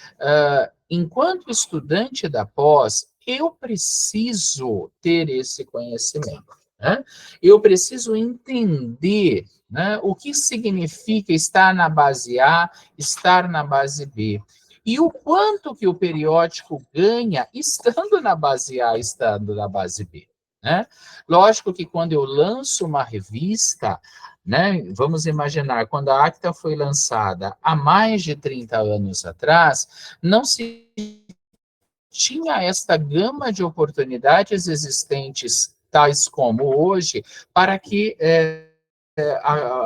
enquanto estudante da pós, eu preciso ter esse conhecimento. Né? Eu preciso entender, né, o que significa estar na base A, estar na base B. E o quanto que o periódico ganha estando na base A, estando na base B. Né? Lógico que quando eu lanço uma revista, né, vamos imaginar, quando a Acta foi lançada há mais de 30 anos atrás, não se tinha esta gama de oportunidades existentes, tais como hoje, para que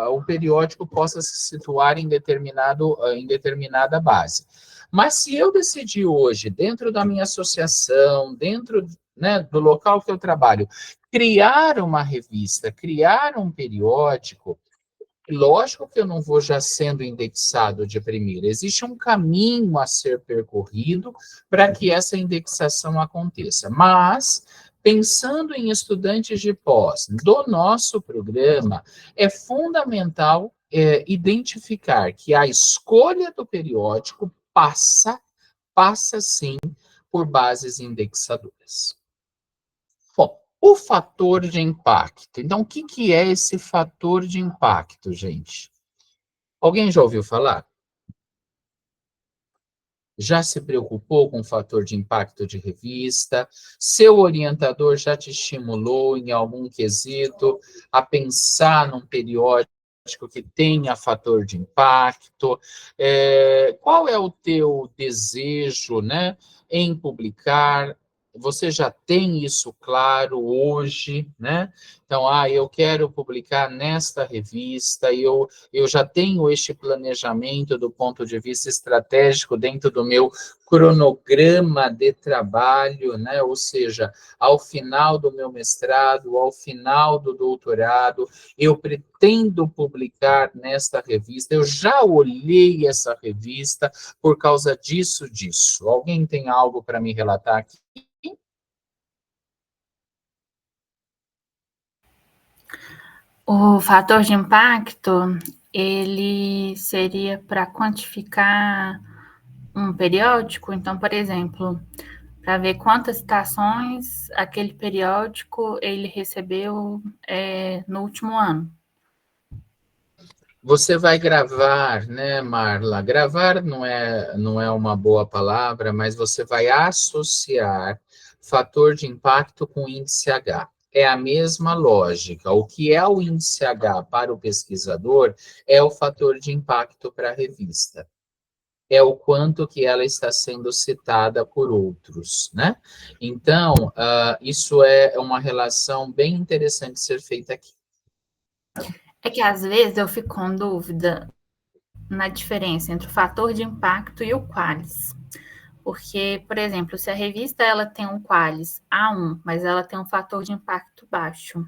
o periódico possa se situar em determinada base. Mas se eu decidir hoje, dentro da minha associação, dentro, né, do local que eu trabalho, criar uma revista, criar um periódico, lógico que eu não vou já sendo indexado de primeira. Existe um caminho a ser percorrido para que essa indexação aconteça. Mas, pensando em estudantes de pós do nosso programa, é fundamental identificar que a escolha do periódico passa sim por bases indexadoras. Bom, o fator de impacto. Então, o que é esse fator de impacto, gente? Alguém já ouviu falar? Já se preocupou com o fator de impacto de revista? Seu orientador já te estimulou em algum quesito a pensar num periódico que tenha fator de impacto? Qual é o teu desejo, né, em publicar? Você já tem isso claro hoje, né? Então, eu quero publicar nesta revista, eu já tenho este planejamento do ponto de vista estratégico dentro do meu cronograma de trabalho, né? Ou seja, ao final do meu mestrado, ao final do doutorado, eu pretendo publicar nesta revista, eu já olhei essa revista por causa disso. Alguém tem algo para me relatar aqui? O fator de impacto, ele seria para quantificar um periódico. Então, por exemplo, para ver quantas citações aquele periódico ele recebeu no último ano. Você vai gravar, né, Marla? Gravar não é uma boa palavra, mas você vai associar fator de impacto com índice H. É a mesma lógica. O que é o índice H para o pesquisador é o fator de impacto para a revista. É o quanto que ela está sendo citada por outros, né? Então, isso é uma relação bem interessante de ser feita aqui. É que às vezes eu fico com dúvida na diferença entre o fator de impacto e o Qualis. Porque, por exemplo, se a revista ela tem um Qualis A1, mas ela tem um fator de impacto baixo,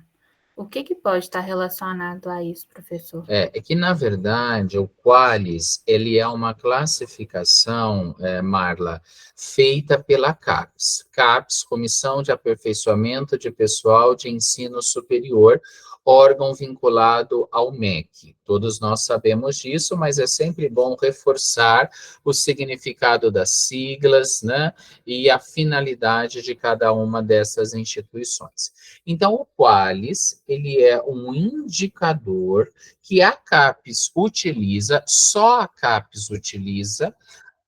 o que pode estar relacionado a isso, professor? É que, na verdade, o Qualis, ele é uma classificação, Marla, feita pela CAPES. CAPES, Comissão de Aperfeiçoamento de Pessoal de Ensino Superior, órgão vinculado ao MEC. Todos nós sabemos disso, mas é sempre bom reforçar o significado das siglas, né, e a finalidade de cada uma dessas instituições. Então, o Qualis, ele é um indicador que a CAPES utiliza, só a CAPES utiliza,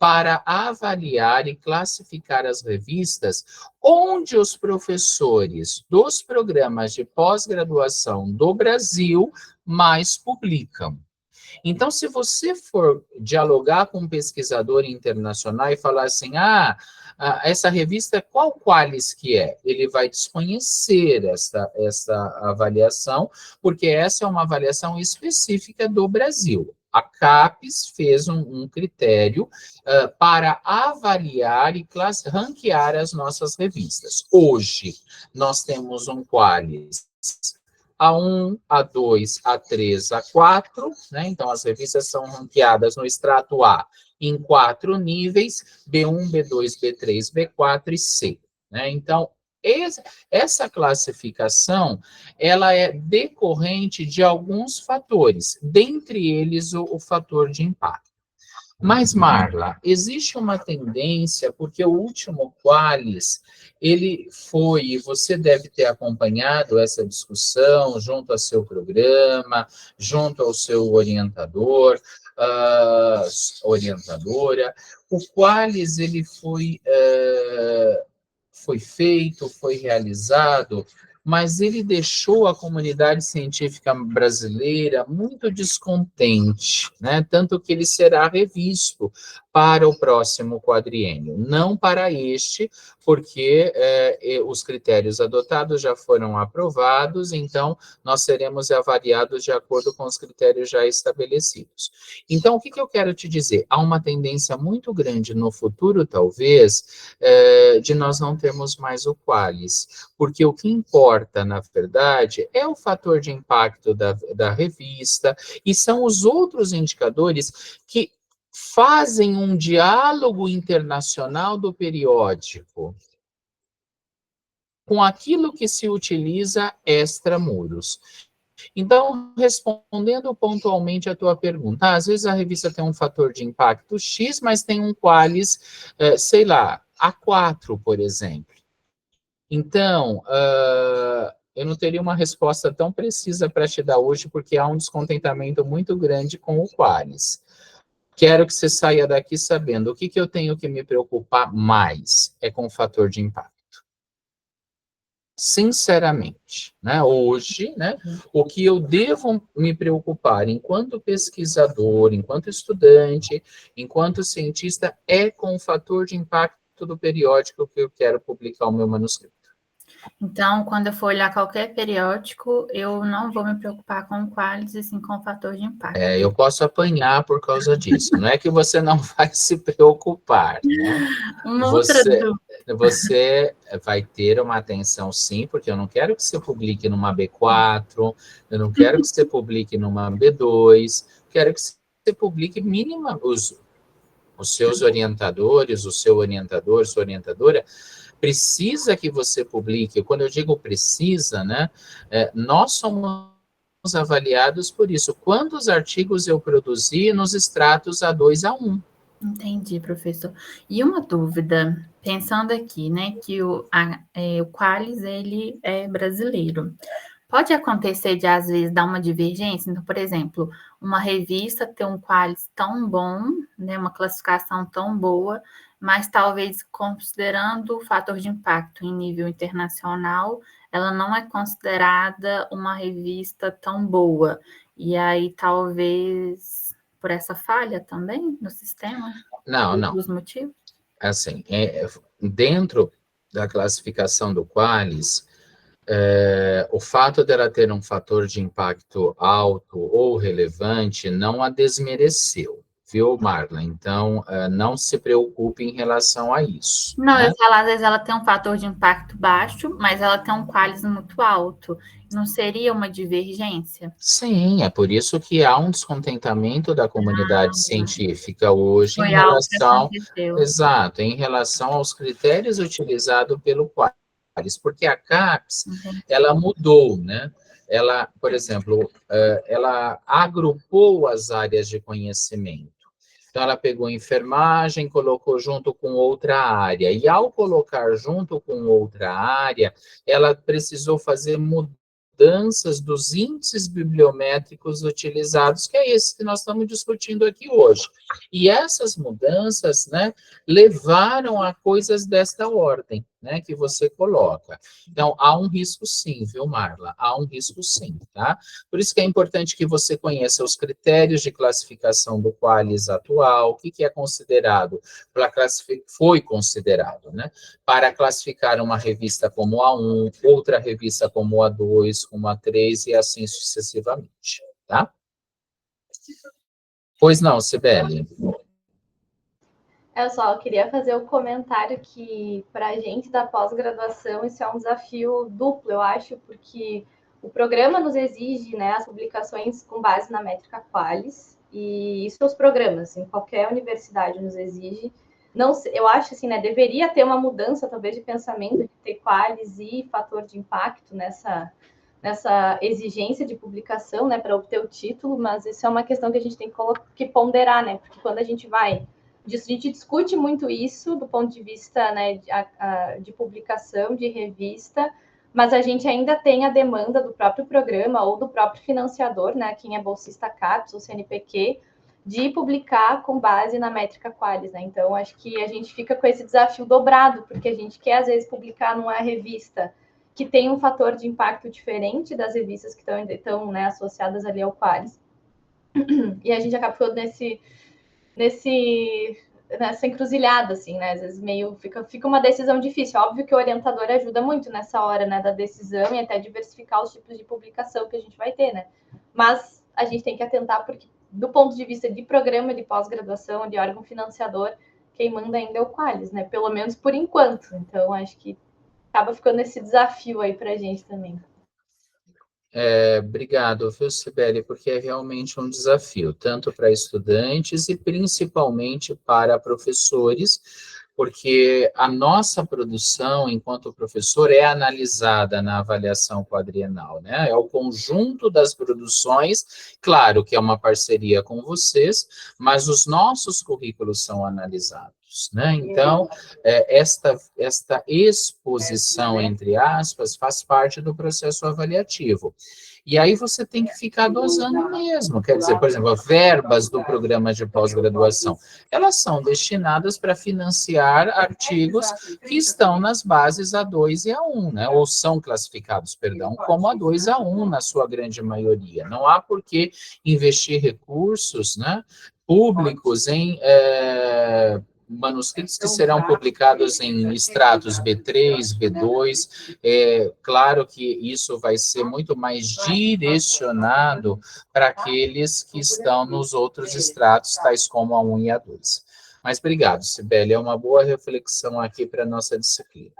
para avaliar e classificar as revistas onde os professores dos programas de pós-graduação do Brasil mais publicam. Então, se você for dialogar com um pesquisador internacional e falar assim, essa revista, qual Qualis que é? Ele vai desconhecer essa avaliação, porque essa é uma avaliação específica do Brasil. A CAPES fez um critério para avaliar e ranquear as nossas revistas. Hoje, nós temos um Qualis A1, A2, A3, A4, né? Então, as revistas são ranqueadas no extrato A em 4 níveis, B1, B2, B3, B4 e C, né? Então, essa classificação, ela é decorrente de alguns fatores, dentre eles o fator de impacto. Mas, Marla, existe uma tendência, porque o último Qualis, ele foi, e você deve ter acompanhado essa discussão junto ao seu programa, junto ao seu orientador, orientadora. O Qualis, ele foi feito, foi realizado, mas ele deixou a comunidade científica brasileira muito descontente, né? Tanto que ele será revisto para o próximo quadriênio, não para este, porque os critérios adotados já foram aprovados, então nós seremos avaliados de acordo com os critérios já estabelecidos. Então, o que eu quero te dizer? Há uma tendência muito grande no futuro, talvez, de nós não termos mais o Qualis, porque o que importa, na verdade, é o fator de impacto da revista, e são os outros indicadores que fazem um diálogo internacional do periódico com aquilo que se utiliza extramuros. Então, respondendo pontualmente a tua pergunta, às vezes a revista tem um fator de impacto X, mas tem um Qualis, sei lá, A4, por exemplo. Então, eu não teria uma resposta tão precisa para te dar hoje, porque há um descontentamento muito grande com o Qualis. Quero que você saia daqui sabendo o que eu tenho que me preocupar mais é com o fator de impacto. Sinceramente, né? Hoje, né, o que eu devo me preocupar enquanto pesquisador, enquanto estudante, enquanto cientista, é com o fator de impacto do periódico que eu quero publicar o meu manuscrito. Então, quando eu for olhar qualquer periódico, eu não vou me preocupar com o Qualis, e sim com o fator de impacto. Eu posso apanhar por causa disso. Não é que você não vai se preocupar, né? Você vai ter uma atenção, sim, porque eu não quero que você publique numa B4, eu não quero que você publique numa B2, quero que você publique mínima os seus orientadores, o seu orientador, sua orientadora, precisa que você publique. Quando eu digo precisa, né, nós somos avaliados por isso. Quantos artigos eu produzi nos extratos A2 a 1? Entendi, professor. E uma dúvida, pensando aqui, né, que o Qualis, ele é brasileiro. Pode acontecer de, às vezes, dar uma divergência? Então, por exemplo, uma revista ter um Qualis tão bom, né, uma classificação tão boa, mas talvez considerando o fator de impacto em nível internacional, ela não é considerada uma revista tão boa. E aí, talvez, por essa falha também no sistema? Não. Dos motivos? Assim, dentro da classificação do Qualis, o fato dela ter um fator de impacto alto ou relevante não a desmereceu, viu, Marla? Então, não se preocupe em relação a isso. Não, né? eu falo, às vezes ela tem um fator de impacto baixo, mas ela tem um qualis muito alto. Não seria uma divergência? Sim, é por isso que há um descontentamento da comunidade científica hoje em Foi algo que relação, aconteceu. exato, em relação aos critérios utilizados pelo Qualis, porque a CAPES, ela mudou, né? Ela, por exemplo, ela agrupou as áreas de conhecimento. Então, ela pegou enfermagem, colocou junto com outra área, e ao colocar junto com outra área, ela precisou fazer mudanças dos índices bibliométricos utilizados, que é esse que nós estamos discutindo aqui hoje. E essas mudanças, né, levaram a coisas desta ordem, né, que você coloca. Então, há um risco sim, viu, Marla? Há um risco sim, tá? Por isso que é importante que você conheça os critérios de classificação do Qualis atual, o que é considerado, foi considerado, né, para classificar uma revista como A1, outra revista como A2, como A3 e assim sucessivamente, tá? Pois não, Cibele? Eu só queria fazer o comentário que, para a gente da pós-graduação, isso é um desafio duplo, eu acho, porque o programa nos exige, né, as publicações com base na métrica Qualis, e isso os programas, em qualquer universidade nos exige. Não, eu acho assim, né, deveria ter uma mudança, talvez, de pensamento, de ter Qualis e fator de impacto nessa exigência de publicação, né, para obter o título, mas isso é uma questão que a gente tem que ponderar, né, porque quando a gente discute muito isso do ponto de vista, né, de publicação, de revista, mas a gente ainda tem a demanda do próprio programa ou do próprio financiador, né, quem é bolsista CAPES ou CNPq, de publicar com base na métrica Qualis, né? Então, acho que a gente fica com esse desafio dobrado, porque a gente quer, às vezes, publicar numa revista que tem um fator de impacto diferente das revistas que estão né, associadas ali ao Qualis. E a gente acaba ficando nessa encruzilhada, assim, né? Às vezes meio fica uma decisão difícil. Óbvio que o orientador ajuda muito nessa hora, né, da decisão e até diversificar os tipos de publicação que a gente vai ter, né? Mas a gente tem que atentar porque, do ponto de vista de programa de pós-graduação, de órgão financiador, quem manda ainda é o Qualis, né? Pelo menos por enquanto. Então, acho que acaba ficando esse desafio aí para a gente também. Obrigado, viu, Cibele, porque é realmente um desafio, tanto para estudantes e principalmente para professores, porque a nossa produção, enquanto professor, é analisada na avaliação quadrienal, né? É o conjunto das produções, claro que é uma parceria com vocês, mas os nossos currículos são analisados. Né? Então, esta exposição, entre aspas, faz parte do processo avaliativo. E aí você tem que ficar dosando mesmo. Quer dizer, por exemplo, verbas do programa de pós-graduação, elas são destinadas para financiar artigos que estão nas bases A2 e A1, né? Ou são classificados, perdão, como A2 e A1, na sua grande maioria. Não há por que investir recursos, né, públicos em manuscritos que serão publicados em extratos B3, B2, claro que isso vai ser muito mais direcionado para aqueles que estão nos outros extratos, tais como A1 e A2. Mas obrigado, Cibele, é uma boa reflexão aqui para a nossa disciplina.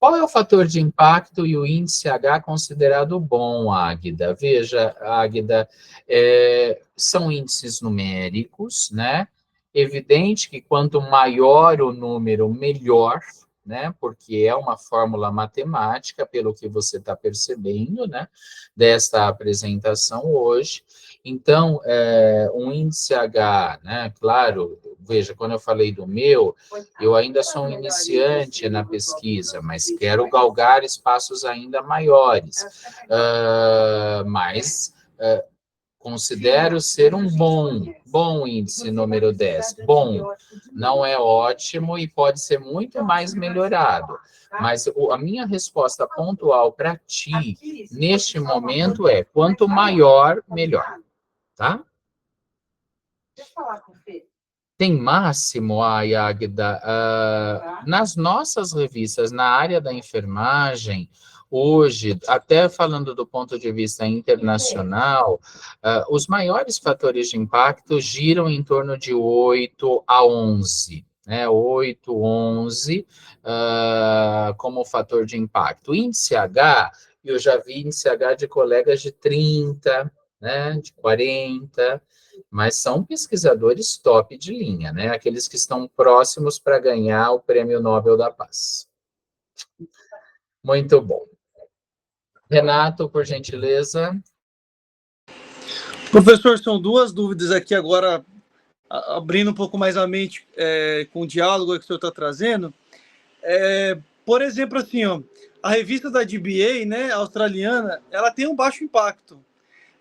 Qual é o fator de impacto e o índice H considerado bom, Águida? Veja, Águida, são índices numéricos, né? Evidente que quanto maior o número, melhor, né? Porque é uma fórmula matemática, pelo que você está percebendo, né? Desta apresentação hoje. Então, um índice H, né? Claro, veja, quando eu falei do meu, eu ainda sou um iniciante na pesquisa, mas quero galgar espaços ainda maiores. Mas considero ser um bom índice número 10. Bom, não é ótimo e pode ser muito mais melhorado. Mas a minha resposta pontual para ti, neste momento, é quanto maior, melhor. Tá? Deixa eu falar com o Fê. Tem máximo, Águida, nas nossas revistas, na área da enfermagem, hoje, até falando do ponto de vista internacional, os maiores fatores de impacto giram em torno de 8 a 11, né? 8, 11 como fator de impacto. Índice H, eu já vi índice H de colegas de 30, né? De 40, mas são pesquisadores top de linha, né? Aqueles que estão próximos para ganhar o Prêmio Nobel da Paz. Muito bom. Renato, por gentileza. Professor, são duas dúvidas aqui agora, abrindo um pouco mais a mente com o diálogo que o senhor está trazendo. Por exemplo, assim, ó, a revista da DBA, né, australiana, ela tem um baixo impacto,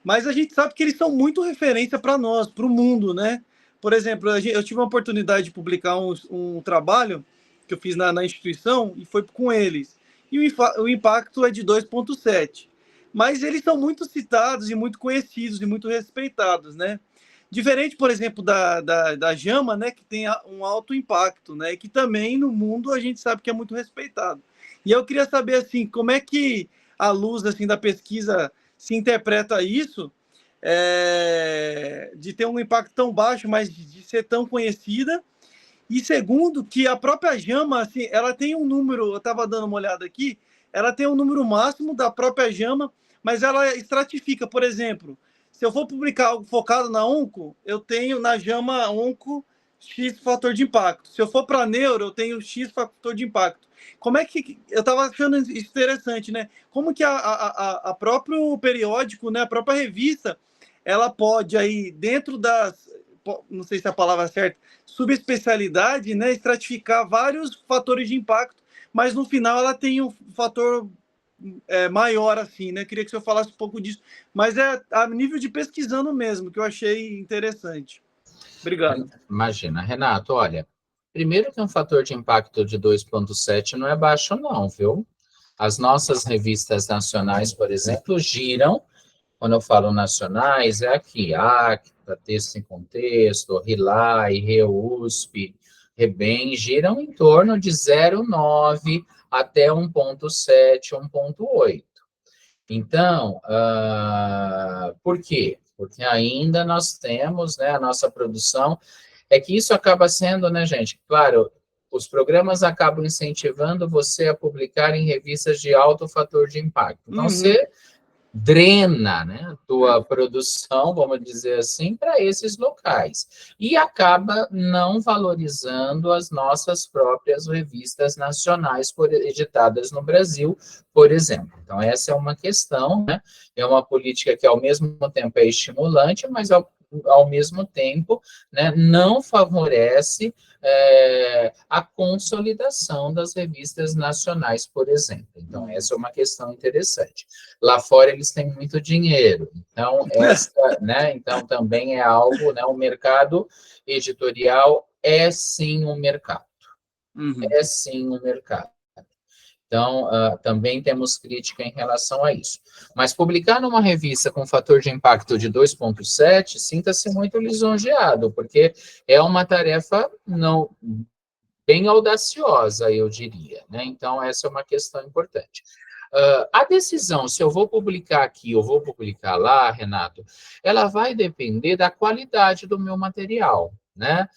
mas a gente sabe que eles são muito referência para nós, para o mundo, né? Por exemplo, eu tive a oportunidade de publicar um trabalho que eu fiz na instituição e foi com eles. E o impacto é de 2,7. Mas eles são muito citados e muito conhecidos e muito respeitados, né? Diferente, por exemplo, da JAMA, né, que tem um alto impacto, né, e que também no mundo a gente sabe que é muito respeitado. E eu queria saber, assim, como é que, à luz assim, da pesquisa, se interpreta isso, de ter um impacto tão baixo, mas de ser tão conhecida. E segundo, que a própria JAMA, assim, ela tem um número, eu estava dando uma olhada aqui, ela tem um número máximo da própria JAMA, mas ela estratifica, por exemplo, se eu for publicar algo focado na onco, eu tenho na JAMA onco X fator de impacto. Se eu for para neuro, eu tenho X fator de impacto. Como é que... Eu estava achando isso interessante, né? Como que a próprio periódico, né, a própria revista, ela pode aí, dentro das... Não sei se é a palavra certa, subespecialidade, né, estratificar vários fatores de impacto, mas no final ela tem um fator maior, assim, né? Queria que o senhor falasse um pouco disso, mas é a nível de pesquisando mesmo, que eu achei interessante. Obrigado. Imagina, Renato, olha, primeiro que um fator de impacto de 2,7 não é baixo não, viu? As nossas revistas nacionais, por exemplo, giram, quando eu falo nacionais, é aqui, ACTA, Texto em Contexto, RILAI, REUSP, REBEM, giram em torno de 0,9 até 1,7, 1,8. Então, por quê? Porque ainda nós temos, né, a nossa produção, é que isso acaba sendo, né, gente, claro, os programas acabam incentivando você a publicar em revistas de alto fator de impacto. Então, você drena, né, a tua produção, vamos dizer assim, para esses locais. E acaba não valorizando as nossas próprias revistas nacionais editadas no Brasil, por exemplo. Então, essa é uma questão, né? É uma política que, ao mesmo tempo, é estimulante, mas, ao mesmo tempo, né, não favorece a consolidação das revistas nacionais, por exemplo. Então, essa é uma questão interessante. Lá fora eles têm muito dinheiro, então então também é algo, né? O mercado editorial é sim um mercado, é sim um mercado. Então, também temos crítica em relação a isso. Mas publicar numa revista com fator de impacto de 2,7, sinta-se muito lisonjeado, porque é uma tarefa bem audaciosa, eu diria, né? Então, essa é uma questão importante. A decisão, se eu vou publicar aqui ou vou publicar lá, Renato, ela vai depender da qualidade do meu material, né?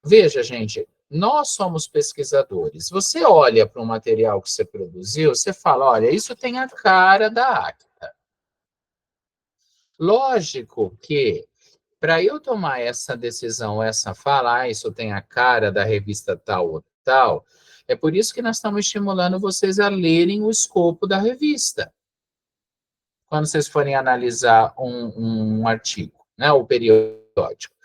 Veja, gente, nós somos pesquisadores. Você olha para o material que você produziu, você fala, olha, isso tem a cara da ACTA. Lógico que, para eu tomar essa decisão, essa fala, isso tem a cara da revista tal ou tal, é por isso que nós estamos estimulando vocês a lerem o escopo da revista, quando vocês forem analisar um artigo, né, o periódico.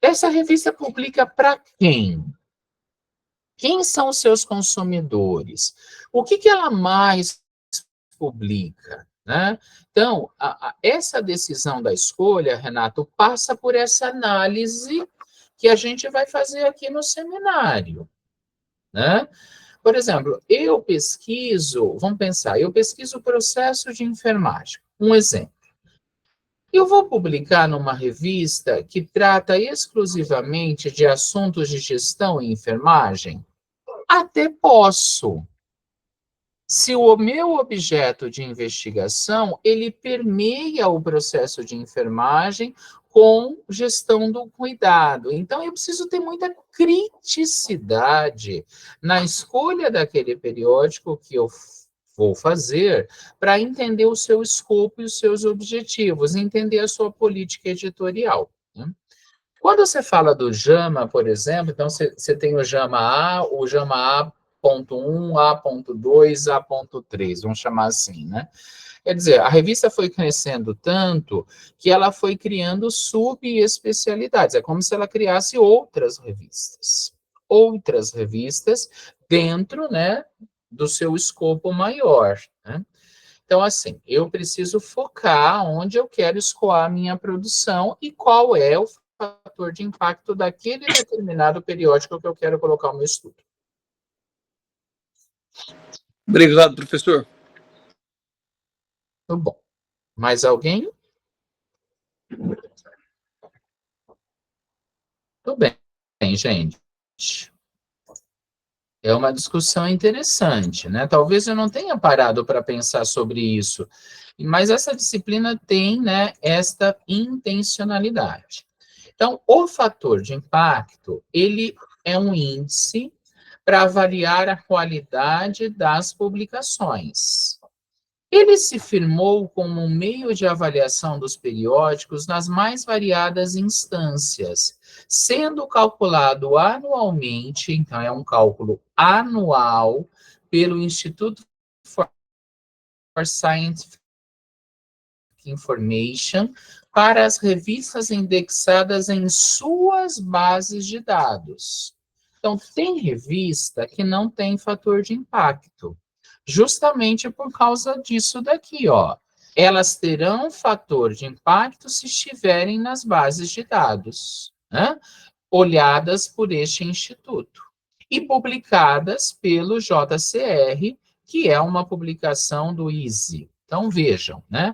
Essa revista publica para quem? Quem são os seus consumidores? O que ela mais publica? Né? Então, essa decisão da escolha, Renato, passa por essa análise que a gente vai fazer aqui no seminário. Né? Por exemplo, eu pesquiso o processo de enfermagem. Um exemplo. Eu vou publicar numa revista que trata exclusivamente de assuntos de gestão e enfermagem? Até posso. se o meu objeto de investigação, ele permeia o processo de enfermagem com gestão do cuidado. Então, eu preciso ter muita criticidade na escolha daquele periódico que eu vou fazer para entender o seu escopo e os seus objetivos, entender a sua política editorial, né? Quando você fala do JAMA, por exemplo, então você tem o JAMA A.1, A.2, A.3, vamos chamar assim, né? Quer dizer, a revista foi crescendo tanto que ela foi criando subespecialidades. É como se ela criasse outras revistas dentro, né, do seu escopo maior, né? Então, assim, eu preciso focar onde eu quero escoar a minha produção e qual é o fator de impacto daquele determinado periódico que eu quero colocar o meu estudo. Obrigado, professor. Muito bom. Mais alguém? Tudo bem, gente. É uma discussão interessante, né? Talvez eu não tenha parado para pensar sobre isso, mas essa disciplina tem, né, esta intencionalidade. Então, o fator de impacto, ele é um índice para avaliar a qualidade das publicações. Ele se firmou como um meio de avaliação dos periódicos nas mais variadas instâncias, sendo calculado anualmente, então é um cálculo anual, pelo Institute for Scientific Information, para as revistas indexadas em suas bases de dados. Então, tem revista que não tem fator de impacto, justamente por causa disso daqui, ó. Elas terão fator de impacto se estiverem nas bases de dados, né? Olhadas por este instituto e publicadas pelo JCR, que é uma publicação do ISE. Então, vejam, né?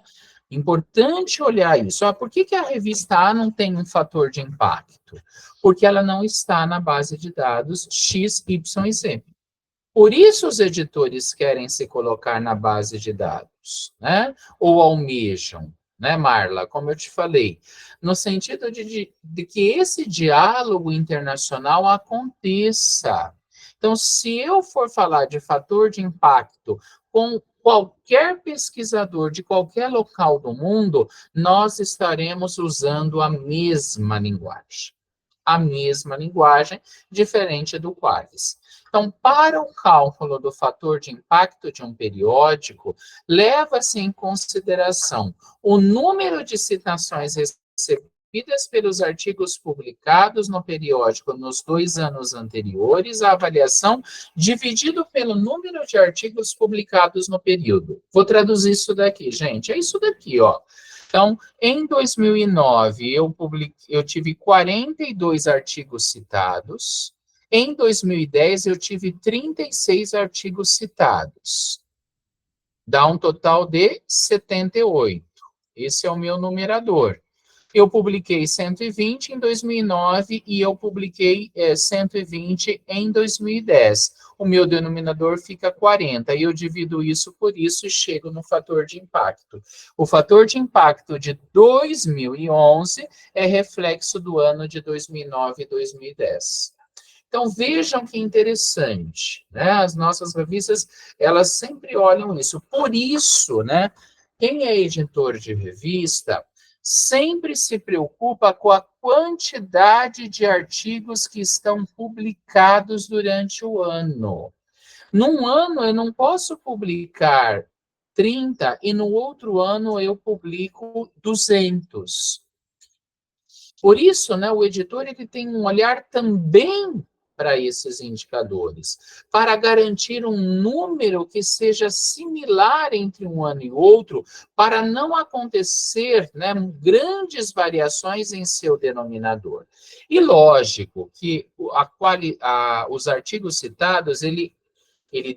Importante olhar isso. Por que a revista A não tem um fator de impacto? Porque ela não está na base de dados X, Y e Z. Por isso os editores querem se colocar na base de dados, né? Ou almejam, né, Marla? Como eu te falei, no sentido de que esse diálogo internacional aconteça. Então, se eu for falar de fator de impacto com qualquer pesquisador de qualquer local do mundo, nós estaremos usando a mesma linguagem. A mesma linguagem, diferente do Qualis. Então, para o cálculo do fator de impacto de um periódico, leva-se em consideração o número de citações recebidas pelos artigos publicados no periódico nos 2 anos anteriores à avaliação, dividido pelo número de artigos publicados no período. Vou traduzir isso daqui, gente. É isso daqui, ó. Então, em 2009, eu tive 42 artigos citados. Em 2010, eu tive 36 artigos citados. Dá um total de 78. Esse é o meu numerador. Eu publiquei 120 em 2009 e eu publiquei 120 em 2010. O meu denominador fica 40, e eu divido isso por isso e chego no fator de impacto. O fator de impacto de 2011 é reflexo do ano de 2009 e 2010. Então, vejam que interessante, né? As nossas revistas, elas sempre olham isso. Por isso, né, quem é editor de revista sempre se preocupa com a quantidade de artigos que estão publicados durante o ano. Num ano, eu não posso publicar 30 e no outro ano eu publico 200. Por isso, né, o editor ele tem um olhar também para esses indicadores, para garantir um número que seja similar entre um ano e outro, para não acontecer, né, grandes variações em seu denominador. E lógico que os artigos citados, ele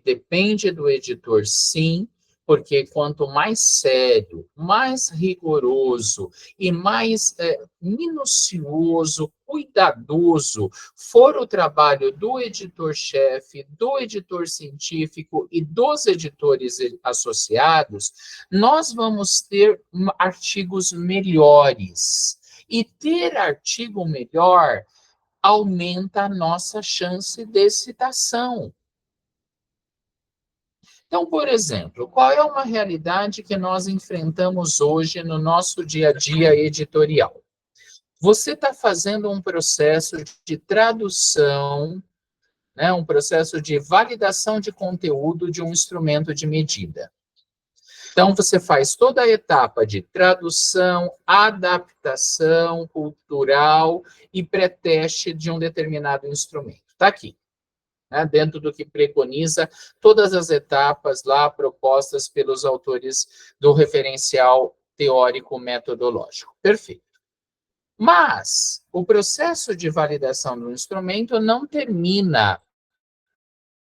depende do editor, sim, Porque quanto mais sério, mais rigoroso e mais minucioso, cuidadoso for o trabalho do editor-chefe, do editor científico e dos editores associados, nós vamos ter artigos melhores. E ter artigo melhor aumenta a nossa chance de citação. Então, por exemplo, qual é uma realidade que nós enfrentamos hoje no nosso dia a dia editorial? Você está fazendo um processo de tradução, né, um processo de validação de conteúdo de um instrumento de medida. Então, você faz toda a etapa de tradução, adaptação cultural e pré-teste de um determinado instrumento. Está aqui. Né, dentro do que preconiza todas as etapas lá propostas pelos autores do referencial teórico metodológico. Perfeito. Mas o processo de validação do instrumento não termina,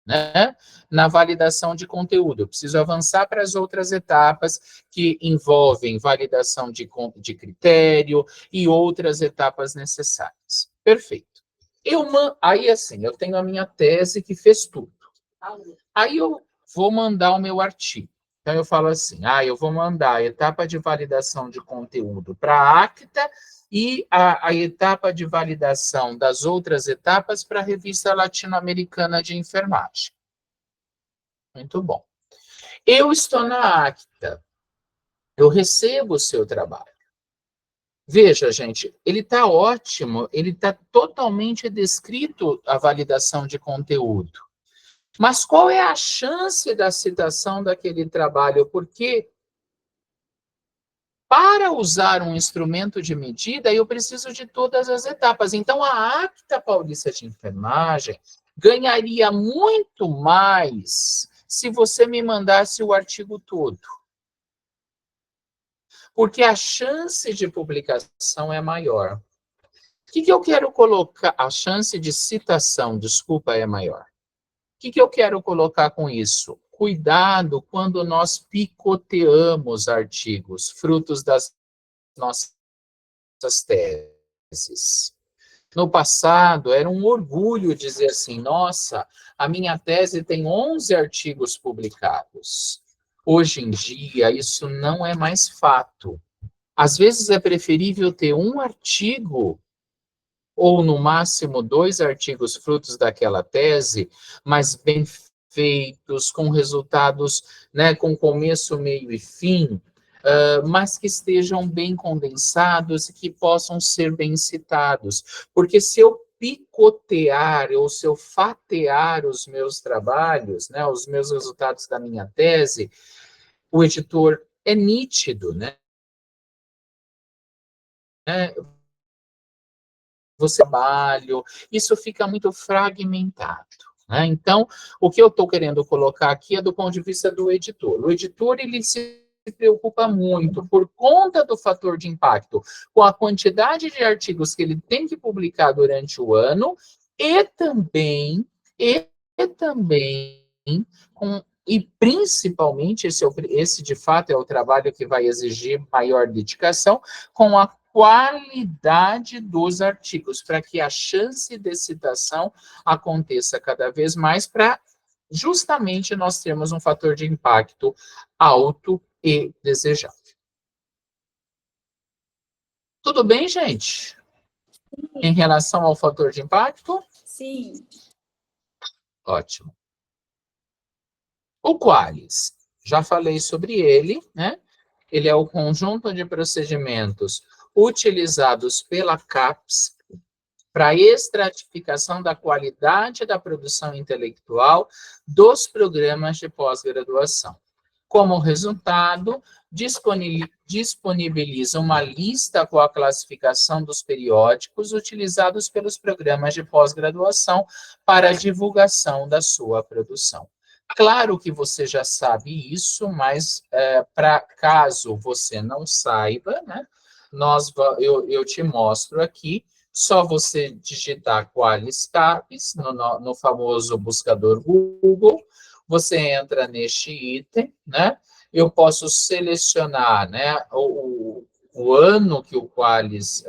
né, na validação de conteúdo. Eu preciso avançar para as outras etapas que envolvem validação de critério e outras etapas necessárias. Perfeito. Aí, assim, eu tenho a minha tese que fez tudo. Aí eu vou mandar o meu artigo. Então, eu falo assim, eu vou mandar a etapa de validação de conteúdo para a ACTA e a etapa de validação das outras etapas para a Revista Latino-Americana de Enfermagem. Muito bom. Eu estou na ACTA. Eu recebo o seu trabalho. Veja, gente, ele está ótimo, ele está totalmente descrito a validação de conteúdo. Mas qual é a chance da citação daquele trabalho? Porque para usar um instrumento de medida, eu preciso de todas as etapas. Então, a ACTA Paulista de Enfermagem ganharia muito mais se você me mandasse o artigo todo. Porque a chance de publicação é maior. O que eu quero colocar? A chance de citação, desculpa, é maior. O que eu quero colocar com isso? Cuidado quando nós picoteamos artigos, frutos das nossas teses. No passado, era um orgulho dizer assim, nossa, a minha tese tem 11 artigos publicados. Hoje em dia, isso não é mais fato. Às vezes é preferível ter um artigo, ou no máximo 2 artigos frutos daquela tese, mas bem feitos, com resultados, né, com começo, meio e fim, mas que estejam bem condensados e que possam ser bem citados. Porque se eu picotear ou se eu fatiar os meus trabalhos, né, os meus resultados da minha tese, o editor é nítido, né? Você trabalha, isso fica muito fragmentado. Né? Então, o que eu estou querendo colocar aqui é do ponto de vista do editor. O editor, ele se preocupa muito, por conta do fator de impacto, com a quantidade de artigos que ele tem que publicar durante o ano, e também e principalmente, esse de fato é o trabalho que vai exigir maior dedicação, com a qualidade dos artigos, para que a chance de citação aconteça cada vez mais, para justamente nós termos um fator de impacto alto e desejável. Tudo bem, gente? Em relação ao fator de impacto? Sim. Ótimo. O QALYS, já falei sobre ele, né? Ele é o conjunto de procedimentos utilizados pela CAPES para a estratificação da qualidade da produção intelectual dos programas de pós-graduação. Como resultado, disponibiliza uma lista com a classificação dos periódicos utilizados pelos programas de pós-graduação para a divulgação da sua produção. Claro que você já sabe isso, mas caso você não saiba, né, eu te mostro aqui, só você digitar QALYS CAPES no famoso buscador Google, você entra neste item, né, eu posso selecionar, né, o ano que o Qualis